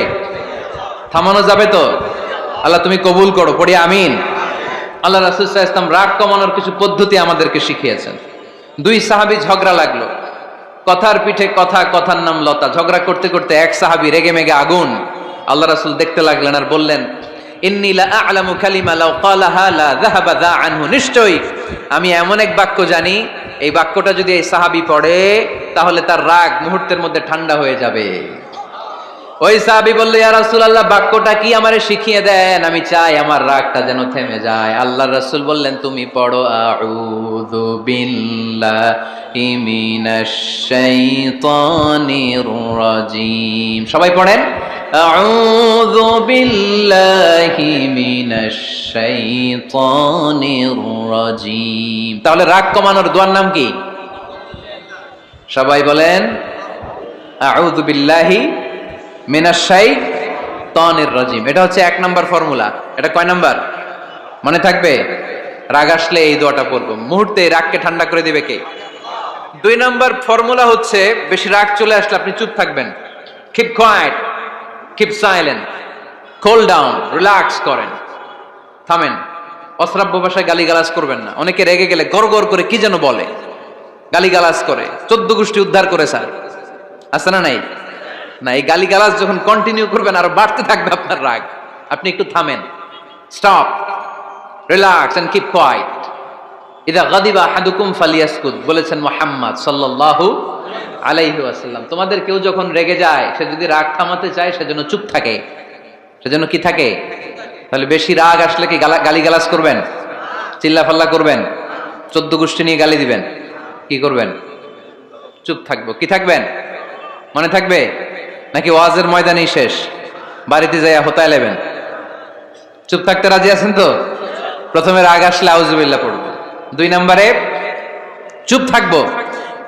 থামানো যাবে তো? আল্লাহ তুমি কবুল করো, পড়ি আমিন। আল্লাহ রাসূল সাল্লাল্লাহু আলাইহি ওয়াসাল্লাম রাগ কমানোর কিছু পদ্ধতি আমাদেরকে শিখিয়েছেন। 2 সাহাবী ঝগড়া লাগলো, কথার পিঠে কথা, কথার নাম লতা। ঝগড়া করতে করতে এক সাহাবী রেগে মেগে আগুন। আল্লাহ রাসূল দেখতে লাগলেন আর বললেন, ইন্নী লা আ'লামু কালিমা লাউ ক্বালাহা লা যাহাবা যা আনহু। নিশ্চয়ই আমি এমন এক বাক্য জানি, এই বাক্যটা যদি এই সাহাবী পড়ে, তাহলে তার রাগ মুহূর্তের মধ্যে ঠান্ডা হয়ে যাবে। ওই সাহাবী বলল, ইয়া রাসূলুল্লাহ, বাক্যটা কি আমারে শিখিয়ে দেন, আমি চাই আমার রাগটা যেন থেমে যায়। আল্লাহর রাসূল বললেন, তুমি পড়ো, আউযু বিল্লাহি মিনাশ শাইতানির রাজীম। সবাই পড়েন, আউযু বিল্লাহি মিনাশ শাইতানির রাজীম। তাহলে রাগ কমানোর দোয়ার নাম কি? সবাই বলেন, আউযু বিল্লাহি মিনাশ শাইতানির রাজীম। এটা হচ্ছে 1 নাম্বার ফর্মুলা। এটা কয় নাম্বার মনে থাকবে? রাগ আসলে এই দোয়াটা পড়বো, মুহূর্তে রাগকে ঠান্ডা করে দিবে কে? 2 নাম্বার ফর্মুলা হচ্ছে, বেশি রাগ চলে আসলে আপনি চুপ থাকবেন। Keep quiet, keep silent, cool down, relax করেন, থামেন। অশ্রাব্য ভাষায় গালিগালাজ করবেন না। অনেকে রেগে গেলে গড় গড় করে কি যেন বলে, গালিগালাজ করে, 14 গোষ্ঠী উদ্ধার করে স্যার, আছে না নাই? না, এই গালিগালাজ যখন কন্টিনিউ করবেন আরো বাড়তে থাকবে আপনার রাগ। আপনি একটু থামেন, stop, relax and keep quiet. ইদা গাদিবা আহাদুকুম ফালিয়াসকুত, বলেছেন মুহাম্মদ সাল্লাল্লাহু আলাইহি ওয়াসাল্লাম। তোমাদের কেউ যখন রেগে যায়, সে যদি রাগ থামাতে চায়, সেজন্য চুপ থাকে। সেজন্য কি থাকে? তাহলে বেশি রাগ আসলে কি গালিগালাজ করবেন, চিল্লাফাল্লা করবেন, 14 গোষ্ঠী নিয়ে গালি দিবেন? কি করবেন? চুপ থাকবো। কি থাকবেন? মনে থাকবে নাকি ওয়াজের ময়দানেই শেষ, বাড়িতে যাইয়া হোতায় লেবেন? চুপ থাকতে রাজি আছেন তো? প্রথমে রাগ আসলে আউযুবিল্লাহ পড়বো, 2 নম্বরে চুপ থাকবো,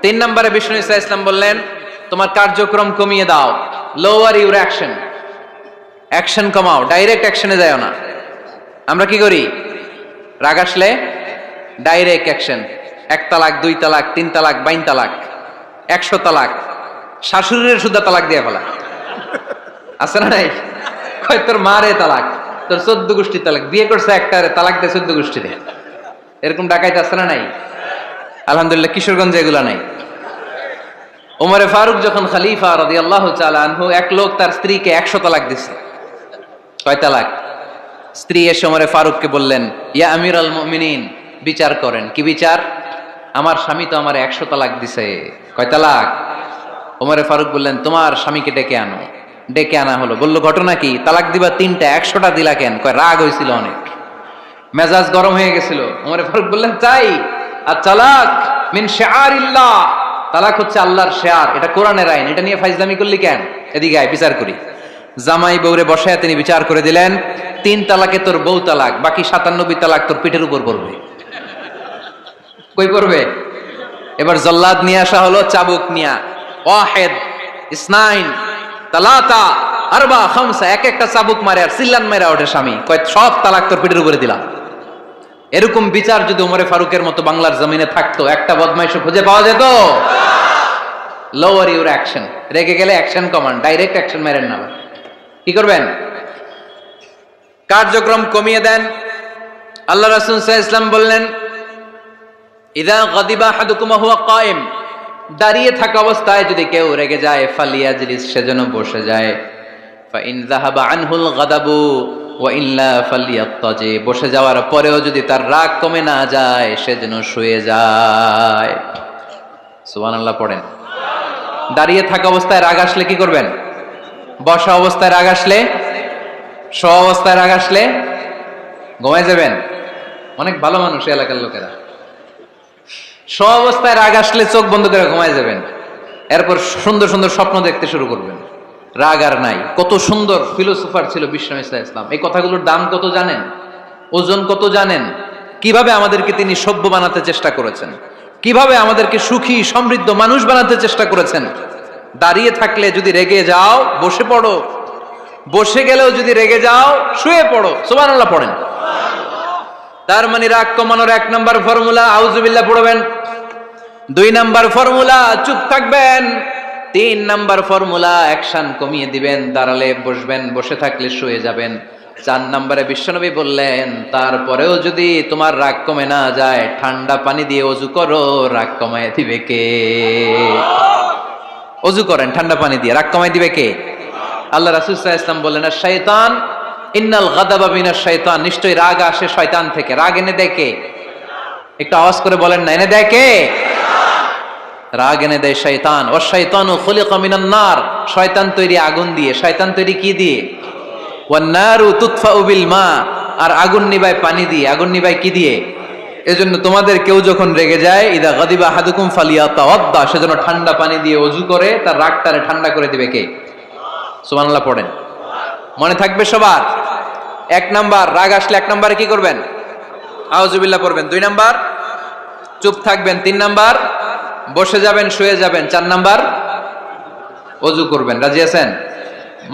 3 নম্বরে বিষ্ণু ঈসা ইসলাম বললেন, তোমার কার্যক্রম কমিয়ে দাও, লোয়ার ইউর অ্যাকশন। অ্যাকশন কমাও, ডাইরেক্ট অ্যাকশনে যাও না। আমরা কি করি? রাগ আসলে ডাইরেক্ট অ্যাকশন। 1 তালাক, 2 তালাক, 3 তালাক, 22 তালাক, 100 তালাক, শাশুড়ির সুদ্ধা তালাক দিয়ে ফেলা, আছে না নাই? কয় তোর মারে তালাক, তোর 14 গোষ্ঠী তালাক, বিয়ে করছে একটা, তালাক দিয়ে 14 গোষ্ঠীতে। এরকম ডাকাইতে আছে না নাই? আলহামদুলিল্লাহ কিশোরগঞ্জে এগুলা নাই। ওমরে ফারুক যখন খলিফা রাদিয়াল্লাহু তাআলা আনহু, এক লোক তার স্ত্রীকে 100 তালাক দিছে। কয় তালাক? স্ত্রী এসে ওমরে ফারুককে বললেন, ইয়া আমিরাল মুমিনিন, বিচার করেন। কি বিচার? আমার স্বামী তো আমার 100 তালাক দিছে। কয় তালাক? ওমরে ফারুক বললেন, তোমার স্বামীকে ডেকে আনো। ডেকে আনা হলো। বলল, ঘটনা কি? তালাক দিবা 3টা, 100টা দিলা কেন? কয়, রাগ হয়েছিল অনেক, মেজাজ গরম হয়ে গেছিল। ওমরে ফারুক বললেন, তাই? আর তালাক মিন শিআরিল্লাহ, তালাক হচ্ছে আল্লাহর শিআর, এটা কোরআনের আইন, এটা নিয়ে ফাইজলামি করলি কেন? এদিকে আয়, বিচার করি। জামাই বউরে বসায় তিনি বিচার করে দিলেন, 3 তালাকে তোর বউ তালাক, বাকি 97 তালাক তোর পিঠের উপর পড়বে। কই পড়বে? এবার জল্লাদ নিয়ে আসা হলো, চাবুক নিয়া। ওয়াহিদ, ইসনাইন, তালাতা, আরবা, খামসা, এক একটা চাবুক মারে আর চিল্লান মেরা ওঠে স্বামী। কয়, সব তালাক তোর পিঠের উপরে দিলাম। এরকম বিচার যদি ওমরে ফারুকের মতো বাংলার জমিনে থাকতো, একটা বদমাইশও খুঁজে পাওয়া যেত? লোয়ার ইউর অ্যাকশন, রেগে গেলে অ্যাকশন কমান্ড, ডাইরেক্ট অ্যাকশন মেরেন না। কি করবেন? কার্যক্রম কমিয়ে দেন। আল্লাহ রাসূল সাল্লাল্লাহু আলাইহি ওয়াসাল্লাম বললেন, ইযা গাদিবা আহাদুকুম হুয়া কায়েম, দাঁড়িয়ে থাকা অবস্থায় যদি কেউ রেগে যায়, ফালিয়াজলিস, সেজন্য বসে যায়। ফাইন যাহাবা আনহুল গাদাবু ওয়া ইল্লা ফালিয়াত্তাজি, বসে যাওয়ার পরেও যদি তার রাগ কমে না যায়, সেজন্য শুয়ে যায়। সুবহানাল্লাহ পড়েন। দাঁড়িয়ে থাকা অবস্থায় রাগ আসলে কি করবেন? বসা অবস্থায় রাগ আসলে, শোয়া অবস্থায় রাগ আসলে ঘুমায় যাবেন। অনেক ভালো মানুষ এলাকার লোকেরা। শোয়া অবস্থায় রাগ আসলে চোখ বন্ধ করে ঘুমায় যাবেন। এরপর সুন্দর সুন্দর স্বপ্ন দেখতে শুরু করবেন। রাগ আর নাই। কত সুন্দর ফিলোসোফার ছিল বিশ্বনবী সাল্লাল্লাহু আলাইহি ওয়াসাল্লাম। এই কথাগুলোর দাম কত জানেন? ওজন কত জানেন? কিভাবে আমাদেরকে তিনি সভ্য বানাতে চেষ্টা করেছেন, কিভাবে আমাদেরকে সুখী সমৃদ্ধ মানুষ বানাতে চেষ্টা করেছেন। দাঁড়িয়ে থাকলে যদি রেগে যাও, বসে পড়ো। বসে গেলেও যদি রেগে যাও, শুয়ে পড়ো। সুবহানাল্লাহ পড়েন। তার মানে রাগ কমানোর 1 নাম্বার ফর্মুলা আউযুবিল্লাহ পড়বেন, 2 নাম্বার ফর্মুলা চুপ থাকবেন, 3 নাম্বার ফর্মুলা অ্যাকশন কমিয়ে দিবেন, দাঁড়ালে বসবেন, বসে থাকলে শুয়ে যাবেন। 4 নাম্বারে বিশ্বনবী বললেন, তারপরেও যদি তোমার রাগ কমে না যায়, ঠান্ডা পানি দিয়ে ওযু করো, রাগ কমায় দিবে কে? ওযু করেন ঠান্ডা পানি দিয়ে, রাগ কমায় দিবে কে? আল্লাহ রাসূল সাল্লাল্লাহু আলাইহি ওয়াসাল্লাম বললেন, আর শয়তান, ইন্নাল গাদাবা মিনাশ শয়তান, নিশ্চয়ই রাগ আসে শয়তান থেকে। রাগ এনে দেয় কে? একটু আওয়াজ করে বলেন না, এনে দেয় কে? রাগ এনে দেয় শয়তান। ওয়াশ শাইতানু খুলিকা মিনান নার, শয়তান তৈরি আগুন দিয়ে। শয়তান তৈরি কি দিয়ে? ওয়ান নারু তুতফাউ বিল মা, আর আগুন নিভায় পানি দিয়ে। আগুন নিভায় কি দিয়ে? এজন্য তোমাদের কেউ যখন রেগে যায়, ইদা গাদিবা আহাদুকুম ফালিয়াতাওয়াদ্দা, সেজন্য ঠান্ডা পানি দিয়ে ওযু করে তার রাগটারে ঠান্ডা করে দিবে কে? সুবহানাল্লাহ পড়েন। মনে থাকবে সবার। 1 নাম্বার, রাগ আসলে 1 নাম্বারে কি করবেন? আউযুবিল্লাহ পড়বেন। 2 নাম্বার, চুপ থাকবেন। 3 নাম্বার, বসে যাবেন, শুয়ে যাবেন। 4 নাম্বার, ওযু করবেন। রাজি আছেন?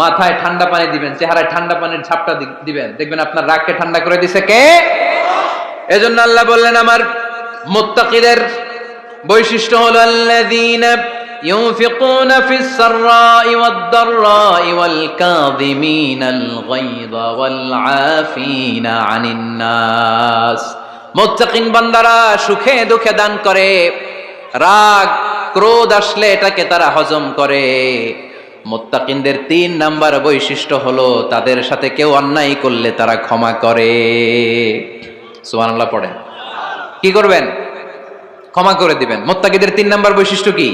মাথায় ঠান্ডা পানি দিবেন, চেহারায় ঠান্ডা পানির ঝাপটা দিবেন, দেখবেন আপনার রাগকে ঠান্ডা করে দিছে কে? এজন্য আল্লাহ বললেন, আমার মুত্তাকিদের বৈশিষ্ট্য হলো আল্লাযীনা ينفقون في السراء والضراء والكاظمين الغيظ والعافين عن الناس। মুত্তাকিন বান্দারা সুখে দুঃখে দান করে, রাগ ক্রোধ আসলে এটাকে তারা হজম করে। মুত্তাকিনদের 3 নাম্বার বৈশিষ্ট্য হলো, তাদের সাথে কেউ অন্যায় করলে তারা ক্ষমা করে। সুবহানাল্লাহ পড়েন। কি করবেন? ক্ষমা করে দিবেন। মুত্তাকিদের 3 নাম্বার বৈশিষ্ট্য কি?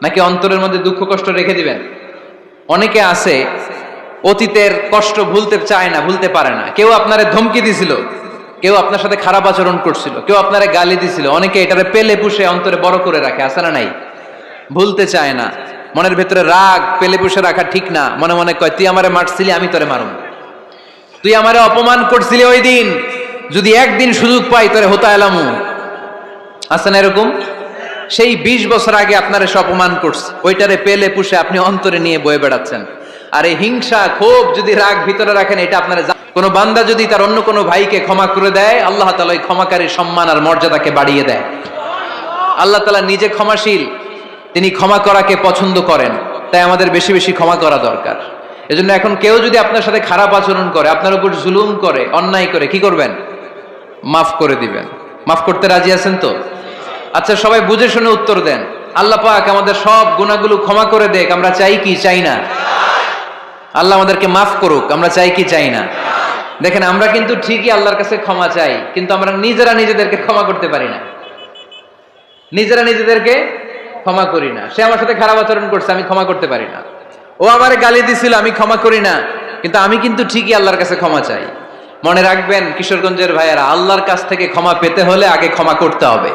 নাকি অন্তরের মধ্যে দুঃখ কষ্ট রেখে দিবেন? অনেকে আছে অতীতের কষ্ট ভুলতে চায় না, ভুলতে পারে না। কেউ আপনারে ধমকি দিছিল, কেউ আপনার সাথে খারাপ আচরণ করছিল, কেউ আপনারে গালি দিছিল, অনেকে এটারে পেলে পুষে অন্তরে বড় করে রাখে, আছে না নাই? ভুলতে চায় না। মনের ভেতরে রাগ পেলে পুষে রাখা ঠিক না। মনে মনে কয়, তুই আমারে মারছিলি, আমি তোরে মারুম। তুই আমারে অপমান করছিলি ওই দিন, যদি একদিন সুযোগ পাই তোরে হতা এলামু। আছে না এরকম? সেই 20 বছর আগে আপনারা সে অপমান করছে, ওইটারে পেলে পুষে আপনি অন্তরে নিয়ে বয়ে বেড়াচ্ছেন। আর এই হিংসা ক্ষোভ যদি রাগ ভিতরে রাখেন, এটা আপনারা কোন বান্দা যদি তার অন্য কোনো ভাইকে ক্ষমা করে দেয়, আল্লাহ তাআলা ওই ক্ষমাকারীর সম্মান আর মর্যাদাকে বাড়িয়ে দেয়। আল্লাহ তাআলা নিজে ক্ষমাশীল, তিনি ক্ষমা করাকে পছন্দ করেন। তাই আমাদের বেশি বেশি ক্ষমা করা দরকার। এজন্য এখন কেউ যদি আপনার সাথে খারাপ আচরণ করে, আপনার উপর জুলুম করে, অন্যায় করে, কি করবেন? মাফ করে দিবেন। মাফ করতে রাজি আছেন তো? আচ্ছা, সবাই বুঝে শুনে উত্তর দেন। আল্লাহ পাক আমাদের সব গুনাহগুলো ক্ষমা করে দেখ, আমরা চাই কি চাই না? আল্লাহ আমাদেরকে মাফ করুক, আমরা চাই কি চাই না? দেখেন, আমরা কিন্তু ঠিকই আল্লাহর কাছে ক্ষমা চাই, কিন্তু আমরা নিজেরা নিজেদেরকে ক্ষমা করতে পারি না। নিজেরা নিজেদেরকে ক্ষমা করি না। সে আমার সাথে খারাপ আচরণ করছে, আমি ক্ষমা করতে পারি না। ও আমারে গালি দিছিল, আমি ক্ষমা করি না, কিন্তু আমি কিন্তু ঠিকই আল্লাহর কাছে ক্ষমা চাই। মনে রাখবেন কিশোরগঞ্জের ভাইয়েরা, আল্লাহর কাছ থেকে ক্ষমা পেতে হলে আগে ক্ষমা করতে হবে।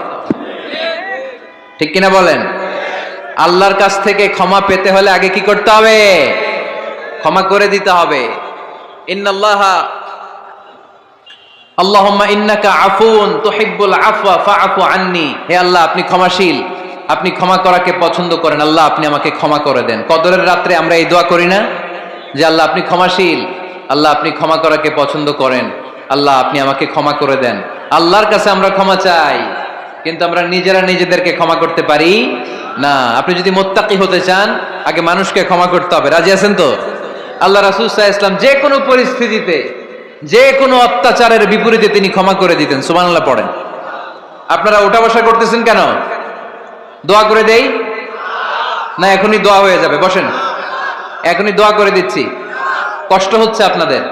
ঠিক কিনা বলেন? আল্লাহর কাছ থেকে ক্ষমা পেতে হলে আগে কি করতে হবে? ক্ষমা করে দিতে হবে। ইন্নাল্লাহা আল্লাহুম্মা ইন্নাকা আফুন তুহিব্বুল আফওয়া ফাআফু আন্নি। হে আল্লাহ, আপনি ক্ষমাশীল, আপনি ক্ষমা করাকে পছন্দ করেন, আল্লাহ আপনি আমাকে ক্ষমা করে দেন। কদরের রাত্রে আমরা এই দোয়া করি না যে আল্লাহ আপনি ক্ষমাশীল, আল্লাহ আপনি ক্ষমা করাকে পছন্দ করেন, আল্লাহ আপনি আমাকে ক্ষমা করে দেন। আল্লাহর কাছে আমরা ক্ষমা চাই, কিন্তু আমরা নিজেরা নিজেদেরকে ক্ষমা করতে পারি না। আপনি যদি মুত্তাকি হতে চান, আগে মানুষকে ক্ষমা করতে হবে। রাজি আছেন তো? আল্লাহ রাসূল সাল্লাল্লাহু আলাইহি ওয়াসাল্লাম যে কোনো পরিস্থিতিতে, যে কোনো অত্যাচারের বিপরীতে তিনি ক্ষমা করে দিতেন। সুবহানাল্লাহ পড়েন। আপনারা ওঠা বসা করতেছেন কেন? দোয়া করে দেই না? এখনই দোয়া হয়ে যাবে, বসেন। এখনই দোয়া করে দিচ্ছি। কষ্ট হচ্ছে আপনাদের?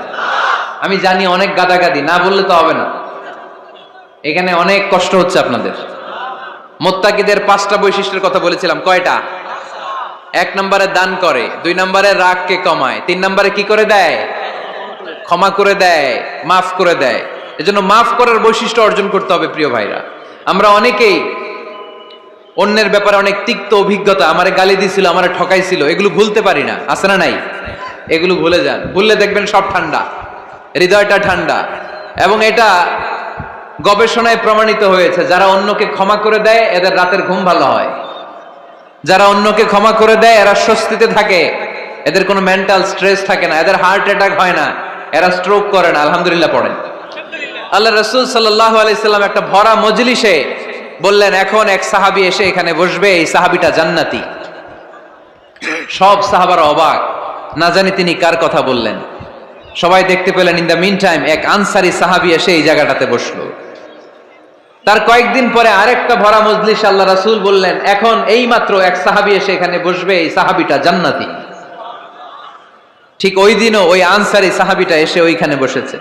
আমি জানি অনেক গাদাগাদি, না বললে তো হবে না। এখানে অনেক কষ্ট হচ্ছে আপনাদের। মুত্তাকিদের 5টা বৈশিষ্ট্যের কথা বলেছিলাম, কয়টা? 1 নম্বরে দান করে, 2 নম্বরে রাগকে কমায়, 3 নম্বরে কি করে দেয়? ক্ষমা করে দেয়, মাফ করে দেয়। এজন্য মাফ করার বৈশিষ্ট্য অর্জন করতে হবে। প্রিয় ভাইরা, আমরা অনেকেই অন্যের ব্যাপারে অনেক তিক্ত অভিজ্ঞতা, আমারে গালি দিছিল, আমারে ঠকাইছিল, এগুলো ভুলতে পারি না। আছে না নাই? এগুলো ভুলে যান। ভুললে দেখবেন সব ঠান্ডা, হৃদয়টা ঠান্ডা। এবং এটা গবেষণায় প্রমাণিত হয়েছে, যারা অন্যকে ক্ষমা করে দেয় এদের রাতের ঘুম ভালো হয়। যারা অন্যকে ক্ষমা করে দেয় এরা স্বস্তিতে থাকে, এদের কোনো মেন্টাল স্ট্রেস থাকে না, এদের হার্ট অ্যাটাক হয় না, এরা স্ট্রোক করে না। আলহামদুলিল্লাহ পড়েন। আল্লাহ রাসূল সাল্লাল্লাহু আলাইহি সাল্লাম একটা ভরা মজলিসে বললেন, এখন এক সাহাবী এসে এখানে বসবে, এই সাহাবীটা জান্নাতি। সব সাহাবারা অবাক, না জানি তিনি কার কথা বললেন। সবাই দেখতে পেলেন ইন দ্য মিন টাইম এক আনসারী সাহাবী এসে এই জায়গাটাতে বসলো। তার কয়েকদিন পরে আরেকটা ভরা মজলিস আল্লাহ রাসূল বললেন, এখন এই মাত্র এক সাহাবী এসে এখানে বসবে, এই সাহাবীটা জান্নাতি। ঠিক ওই দিনও ওই আনসারী সাহাবীটা এসে ওইখানে বসেছে।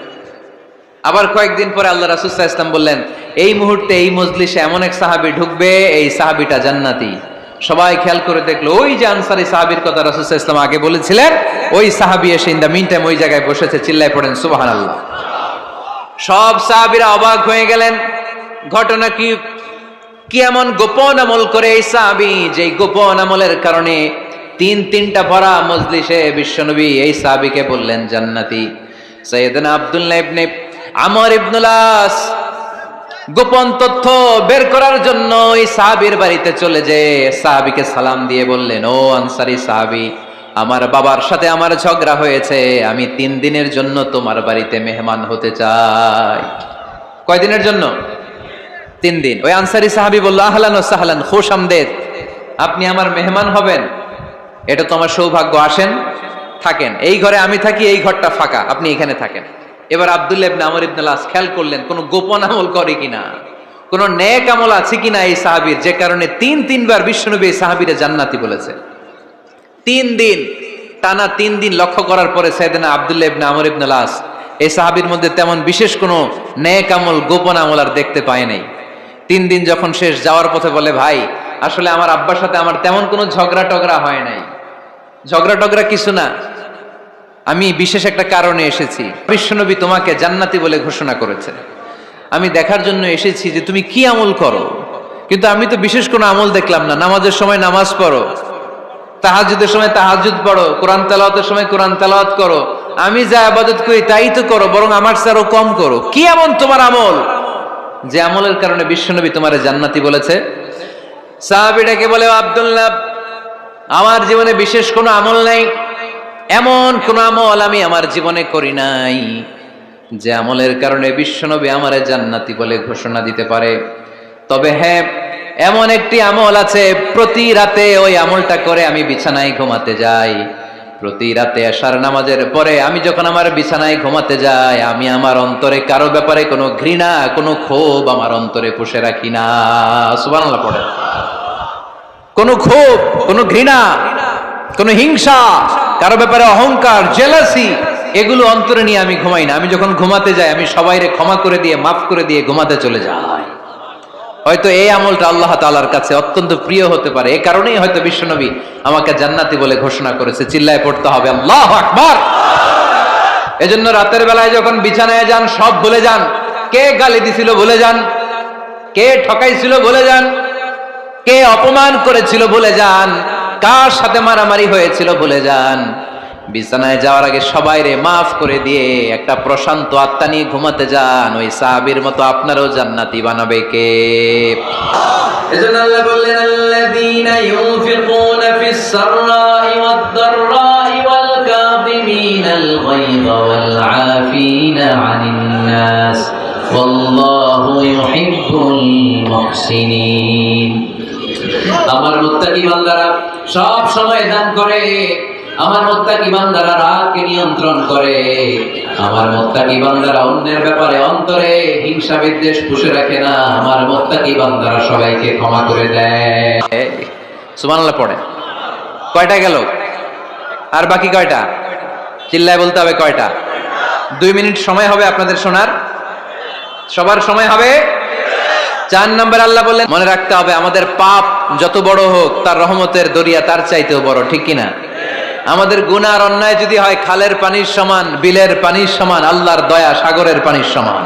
আবার কয়েকদিন পরে আল্লাহ রাসূল সাল্লাল্লাহু আলাইহি ওয়াসাল্লাম বললেন, এই মুহূর্তে এই মজলিসে এমন এক সাহাবী ঢুকবে, এই সাহাবীটা জান্নাতি। সবাই খেয়াল করে দেখলো, ওই যে আনসারী সাহাবীর কথা রাসূল সাল্লাল্লাহু আলাইহি ওয়াসাল্লাম আগে বলেছিলেন, ওই সাহাবী এসে ইন দ্য মিন টাইম ওই জায়গায় বসেছে। চিল্লায় পড়েন সুবহানাল্লাহ। সব সাহাবীরা অবাক হয়ে গেলেন। ঘটনা কি? কি এমন গোপন আমল করে এই সাহাবী, যে গোপন আমলের কারণে তিনটা ভরা মজলিসে বিশ্বনবী এই সাহাবীকে বললেন জান্নাতি। সাইয়েদনা আব্দুল্লাহ ইবনে আমর ইবনুল আস গোপন তথ্য বের করার জন্য এই সাহাবীর বাড়িতে চলে যেয়ে সাহাবীকে সালাম দিয়ে বললেন, ও আনসারী সাহাবী, আমার বাবার সাথে আমার ঝগড়া হয়েছে, আমি 3 দিনের জন্য তোমার বাড়িতে মেহমান হতে চাই। কয়দিনের জন্য? 3 দিন। ওই আনসারী সাহাবী বলল, আহলান ওয়া সাহলান, খুশ আমদেদ, আপনি আমার মেহমান হবেন, এটা তো আমার সৌভাগ্য। আসেন, থাকেন, এই ঘরে আমি থাকি, এই ঘরটা ফাঁকা, আপনি এখানে থাকেন। এবার আব্দুল্লাহ ইবনে আমর ইবনে আস খেয়াল করলেন কোন গোপন আমল করে কিনা, কোন নেক আমল আছে কিনা এই সাহাবীর, যে কারণে 3বার বিশ্বনবী এই সাহাবীরে জান্নাতি বলেছে। 3 দিন টানা 3 দিন লক্ষ্য করার পরে সাইয়েদনা আব্দুল্লাহ ইবনে আমর ইবনে আস এই সাহাবীর মধ্যে তেমন বিশেষ কোনো নেক আমল, গোপন আমল আর দেখতে পায় নাই। 3 দিন যখন শেষ, যাওয়ার পথে বলে, ভাই আসলে আমার আব্বার সাথে আমার তেমন কোনো ঝগড়া টগড়া হয় নাই, ঝগড়া টগড়া কিছু না, আমি বিশেষ একটা কারণে এসেছি। বিশ্বনবী তোমাকে জান্নাতি বলে ঘোষণা করেছে, আমি দেখার জন্য এসেছি যে তুমি কি আমল করো। কিন্তু আমি তো বিশেষ কোনো আমল দেখলাম না। নামাজের সময় নামাজ পড়ো, তাহাজ্জুদের সময় তাহাজ্জুদ পড়ো, কোরআন তেলাওয়াতের সময় কোরআন তেলাওয়াত করো, আমি যা ইবাদত করি তাই তো করো, বরং আমার চেয়ে আরো কম করো। কি এমন তোমার আমল যে আমলের কারণে বিশ্বনবী তোমারে জান্নাতি বলেছে? সাহাবীটাকে বলে, আব্দুল্লাহ, আমার জীবনে বিশেষ কোনো আমল নাই, এমন কোন আমল আমি আমার জীবনে করি নাই যে আমলের কারণে বিশ্বনবী আমারে জান্নাতি বলে ঘোষণা দিতে পারে। তবে হ্যাঁ, এমন একটি আমল আছে, প্রতি রাতে ওই আমলটা করে আমি বিছানায় ঘুমাতে যাই। প্রতি রাতে এশার নামাজের পরে আমি যখন আমার বিছানায় ঘুমাতে যাই, আমি আমার অন্তরে কারো ব্যাপারে কোনো ঘৃণা, কোনো ক্ষোভ আমার অন্তরে পুষে রাখি না। সুবহানাল্লাহ পড়ে। কোনো ক্ষোভ, কোনো ঘৃণা, কোনো হিংসা, কারো ব্যাপারে অহংকার, জেলাসি, এগুলো অন্তরে নিয়ে আমি ঘুমাই না। আমি যখন ঘুমাতে যাই, আমি সবাইরে ক্ষমা করে দিয়ে, মাফ করে দিয়ে ঘুমাতে চলে যাই। হয়তো এই আমলটা আল্লাহ তাআলার কাছে অত্যন্ত প্রিয় হতে পারে, এই কারণেই হয়তো বিশ্বনবী আমাকে জান্নাতি বলে ঘোষণা করেছে। চিল্লায় পড়তে হবে আল্লাহু আকবার। এজন্য রাতের বেলায় যখন বিছানায় যান সব ভুলে যান। কে গালি দিছিল ভুলে যান, কে ঠকাইছিল ভুলে যান, কে অপমান করেছিল ভুলে যান, কার সাথে মারামারি হয়েছিল ভুলে যান। বিছানায় যাওয়ার আগে সবাইরে মাফ করে দিয়ে একটা প্রশান্ত আত্মা নিয়ে ঘুমাতে যান। ওই সাহাবীর মতো আপনারও জান্নাতি বানাবে কে? এজন্য আল্লাহ বললেন আল্লাযীনা ইউনফিকুনা ফিস সাররাই ওয়াদ দাররাই ওয়াল কাযিমিনাল গায়যা ওয়াল আফিনা আনিন নাস ওয়াল্লাহু ইউহিব্বুল মুহসিনিন। আমার মুত্তাকি বান্দারা সব সময় দান করে, আমার মুত্তাকি বান্দারা রাগকে নিয়ন্ত্রণ করে, আমার মুত্তাকি বান্দারা অন্যের ব্যাপারে অন্তরে হিংসা বিদ্বেষ পুষে রাখে না, আমার মুত্তাকি বান্দারা সবাইকে ক্ষমা করে দেয়। সুবহানাল্লাহ পড়ে। কয়টা গেল? আর বাকি কয়টা? চিল্লায় বলতে হবে কয়টা? 2 মিনিট সময় হবে আপনাদের শোনার। সবার সময় হবে। 4 নম্বর আল্লাহ বললেন মনে রাখতে হবে আমাদের পাপ যত বড় হোক তার রহমতের দরিয়া তার চাইতেও বড়, ঠিক কিনা? আমাদের গুনাহ আর অন্যায় যদি হয় খালের পানির সমান, বিলের পানির সমান, আল্লাহর দয়া সাগরের পানির সমান।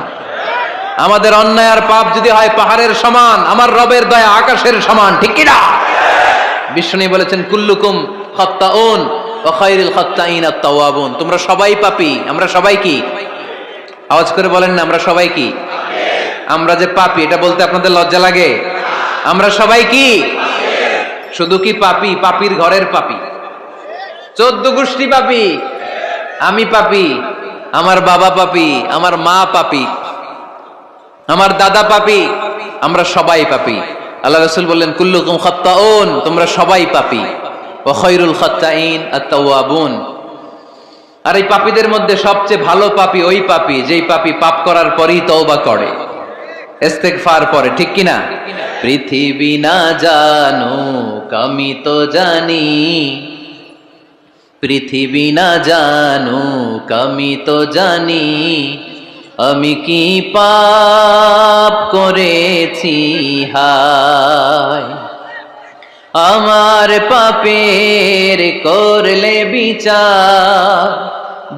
আমাদের অন্যায় আর পাপ যদি হয় পাহাড়ের সমান, আমার রবের দয়া আকাশের সমান, ঠিক কিনা? বিষ্ণু বলেছেন কুল্লুকুম খাত্তাউন ওয়া খায়রুল খাত্তাইন আত-তাওয়াবুন। তোমরা সবাই পাপী। আমরা সবাই কি? আওয়াজ করে বলেন না, আমরা সবাই কি? আমরা যে পাপী এটা বলতে আপনাদের লজ্জা লাগে? আমরা সবাই কি? শুধু কি পাপী? পাপীর ঘরের পাপী। 14 গোষ্ঠী পাপী। আমি পাপী, আমার বাবা পাপী, আমার মা পাপী, আমার দাদা পাপী, আমরা সবাই পাপী। আল্লাহ রাসূল বললেন কুল্লুকুম খাত্তাউন, তোমরা সবাই পাপী, ওয়া খায়রুল খাত্তাইন আত-তাওয়াবুন। আর এই পাপীদের মধ্যে সবচেয়ে ভালো পাপী ওই পাপী যেই পাপী পাপ করার পরই তওবা করে, ইস্তেগফার পড়ে, ঠিক কিনা? পৃথিবী না জানুক আমি তো জানি, পৃথিবী না জানুক আমি তো জানি, আমি কি পাপ করেছি হায়, আমার পাপের করলে বিচার,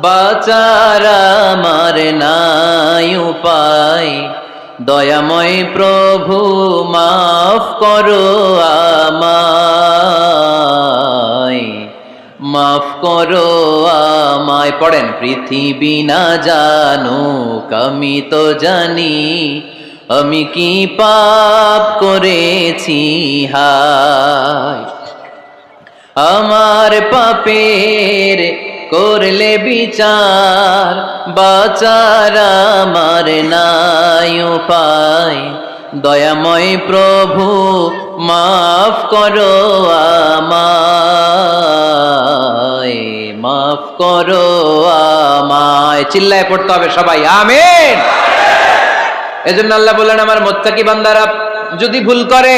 বাঁচার আমার নাই উপায়, দয়াময় প্রভু মাফ করো আমায়, মাফ করো আমায়। পড়েন পৃথিবী না জানুক আমি তো জানি, আমি কি পাপ করেছি হায়, আমার পাপের করলে বিচার, বাঁচার আমার নাই উপায়, দয়াময় প্রভু মাফ করো আমায়, মাফ করো আমায়। চিল্লায় পড়তে হবে সবাই আমিন। এজন্য আল্লাহ বললেন আমার মুত্তাকি বান্দারা যদি ভুল করে,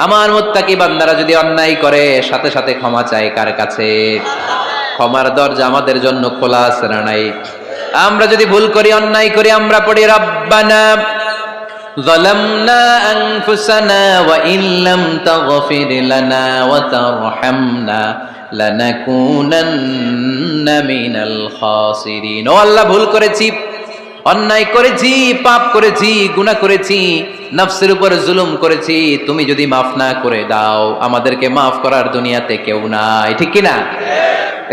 আমার মুত্তাকি বান্দারা যদি অন্যায় করে, সাথে সাথে ক্ষমা চায় কার কাছে? ক্ষমার দরজা আমাদের জন্য খোলা আছে না নাই? আমরা যদি ভুল করি, অন্যায় করি, আমরা পড়ি রব্বানা যালামনা আনফুসানা ওয়া ইল্লাম তাগফির লানা ওয়া তারহামনা লানাকুনান্না মিনাল খাসিরিন। ও আল্লাহ, ভুল করেছি, অন্যায় করেছি, পাপ করেছি, গুনাহ করেছি, নফসের উপর জুলুম করেছি, তুমি যদি মাফ না করে দাও, আমাদেরকে মাফ করার দুনিয়াতে কেউ নাই, ঠিক কিনা?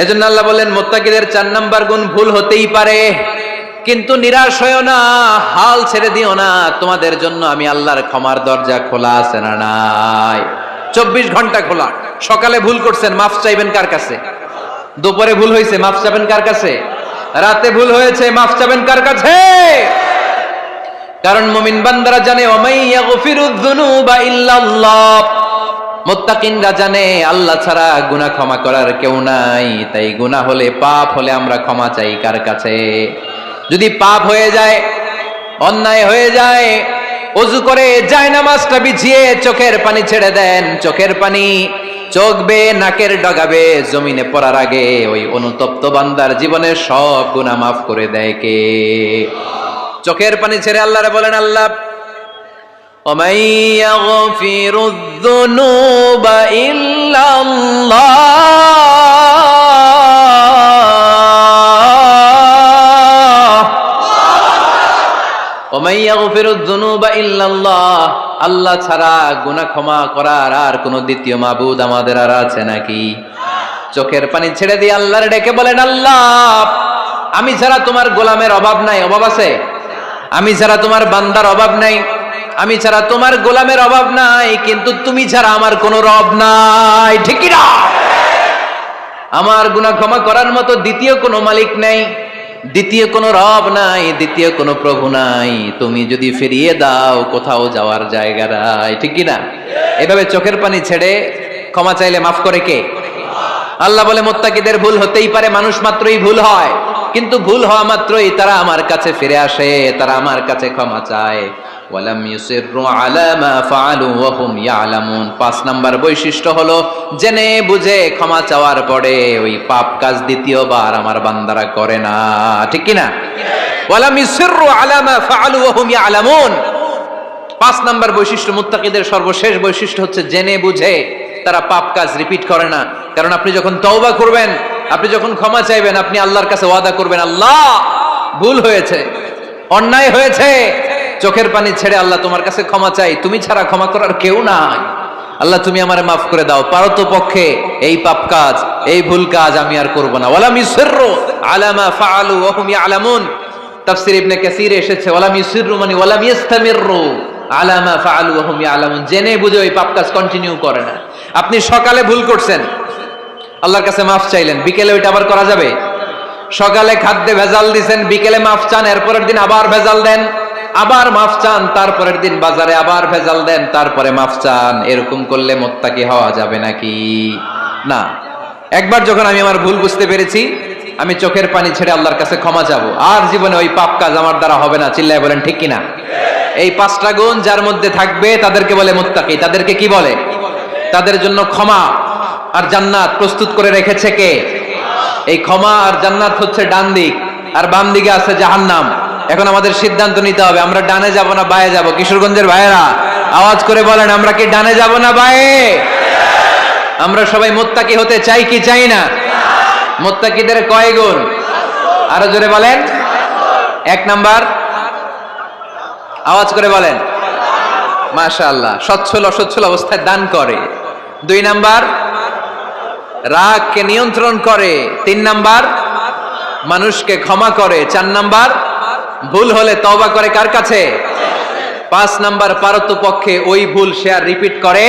এজন্য আল্লাহ বললেন মুত্তাকিদের 4 নাম্বার গুণ ভুল হতেই পারে, কিন্তু নিরাশ হয়ো না, হাল ছেড়ে দিও না, তোমাদের জন্য আমি আল্লাহর ক্ষমার দরজা খোলা আছে না নাই? 24 ঘন্টা খোলা। সকালে ভুল করছেন, মাফ চাইবেন কার কাছে? দুপুরে ভুল হয়েছে, মাফ চাইবেন কার কাছে? রাতে ভুল হয়েছে, মাফ চাইবেন কার কাছে? কারণ মুমিন বান্দারা জানে ওয়ামাই ইয়াগফিরুয যুনুবা ইল্লাল্লাহ, মুত্তাকিনরা জানে আল্লাহ ছাড়া গুনাহ ক্ষমা করার কেউ নাই। তাই গুনাহ হলে, পাপ হলে আমরা ক্ষমা চাই কার কাছে? যদি পাপ হয়ে যায়, অন্যায় হয়ে যায়, ওযু করে জায়নামাজটা বিছিয়ে চোখের পানি ছেড়ে দেন, চোখের পানি চোখ বেয়ে নাকের ডগাবে জমিনে পড়ার আগে ওই অনুতপ্ত বান্দার জীবনের সব গুনাহ মাফ করে দেয় কে? চোখের পানি ছেড়ে আল্লাহরে বলেন আল্লাহ ومن يغفر الذنوب إلا الله ومن يغفر الذنوب إلا الله আল্লাহ ছাড়া গুনাহ ক্ষমা করার আর কোন দ্বিতীয় মাবুদ আমাদের আর আছে নাকি? চোখের পানি ছেড়ে দিয়ে আল্লাহর ডেকে বলেন, আল্লাহ আমি ছাড়া তোমার গোলামের অভাব নাই, অভাব আছে? আমি ছাড়া তোমার বান্দার অভাব নাই, আমি ছাড়া তোমার গোলামের অভাব নাই, কিন্তু তুমি ছাড়া আমার কোনো রব নাই, ঠিক কি না? আমার গুনাহ ক্ষমা করার মতো দ্বিতীয় কোনো মালিক নাই, দ্বিতীয় কোনো রব নাই, দ্বিতীয় কোনো প্রভু নাই। তুমি যদি ফিরিয়ে দাও কোথাও যাওয়ার জায়গা নাই, ঠিক কি না? এভাবে চোখের পানি ছেড়ে ক্ষমা চাইলে মাফ করে কে? আল্লাহ বলে মুত্তাকিদের ভুল হতেই পারে, মানুষ মাত্রই ভুল হয়, কিন্তু ভুল হওয়া মাত্রই তারা আমার কাছে ফিরে আসে, তারা আমার কাছে ক্ষমা চায়। ওয়ালাম ইউসিররু আলা মা ফাআলু ওয়া হুম ইয়ালামুন। ৫ নাম্বার বৈশিষ্ট্য হলো জেনে বুঝে ক্ষমা চাওয়ার পরে ওই পাপ কাজ দ্বিতীয়বার আমার বান্দারা করে না, ঠিক কি না? ওয়ালাম ইউসিররু আলা মা ফাআলু ওয়া হুম ইয়ালামুন। ৫ নাম্বার বৈশিষ্ট্য, মুত্তাকিদের সর্বশেষ বৈশিষ্ট্য হচ্ছে জেনে বুঝে তারা পাপ কাজ রিপিট করে না। কারণ আপনি যখন তওবা করবেন, আপনি যখন ক্ষমা চাইবেন, আপনি আল্লাহর কাছে ওয়াদা করবেন, আল্লাহ ভুল হয়েছে, অন্যায় হয়েছে, চোখের পানি ছেড়ে আল্লাহ তোমার কাছে ক্ষমা চাই, তুমি ছাড়া ক্ষমা করার কেউ নাই, আল্লাহ তুমি আমারে মাফ করে দাও, পারতপক্ষে এই পাপ কাজ, এই ভুল কাজ আমি আর করব না। ওয়ালাম ইউসিররু আলা মা ফাআলু ওয়া হুম ইয়ালামুন। তাফসীর ইবনে কাসীরে এসেছে ওয়ালাম ইউসিররু মানে ওয়ালাম ইস্তামিররু আলা মা ফাআলু ওয়া হুম ইয়ালামুন, জেনে বুঝে ওই পাপ কাজ কন্টিনিউ করে না। আপনি সকালে ভুল করছেন, আল্লাহর কাছে মাফ চাইলেন, বিকেলে ওইটা আবার করা যাবে? সকালে খাদ্যে ভেজাল দিবেন, বিকেলে মাফ চান, এরপরের দিন আবার ভেজাল দেন, আবার মাফ চান, তারপরের দিন বাজারে আবার ভেজাল দেন, তারপরে মাফ চান। এরকম করলে মুত্তাকি হওয়া যাবে নাকি? না। একবার যখন আমি আমার ভুল বুঝতে পেরেছি, আমি চোখের পানি ছেড়ে আল্লাহর কাছে ক্ষমা চাবো, আর জীবনে ওই পাপ কাজ আমার দ্বারা হবে না। চিল্লায় বলেন ঠিক কিনা? এই 5টা গুণ যার মধ্যে থাকবে তাদেরকে বলে মুত্তাকি। তাদেরকে কি বলে? তাদের জন্য ক্ষমা আর জান্নাত প্রস্তুত করে রেখেছে কে? এই ক্ষমা আর জান্নাত হচ্ছে ডান দিক, আর বাম দিকে আছে জাহান্নাম। এখন আমাদের সিদ্ধান্ত নিতে হবে, আমরা ডানে যাব না বায়ে যাব? কিশোরগঞ্জের ভাইয়েরা আওয়াজ করে বলেন, আমরা কি ডানে যাব না বায়ে? আমরা সবাই মুত্তাকি হতে চাই কি চাই না? মুত্তাকিদের কয় গুণ? আরো জোরে বলেন। 1 নাম্বার, আওয়াজ করে বলেন। মাশাআল্লাহ, সচ্ছল অসচ্ছল অবস্থায় দান করে। 2 নাম্বার, রাগকে নিয়ন্ত্রণ করে। 3 নাম্বার, মানুষকে ক্ষমা করে। 4 নাম্বার, ভুল হলে তওবা করে কার কাছে? 5 নাম্বার, পারতপক্ষে ওই ভুল সে আর রিপিট করে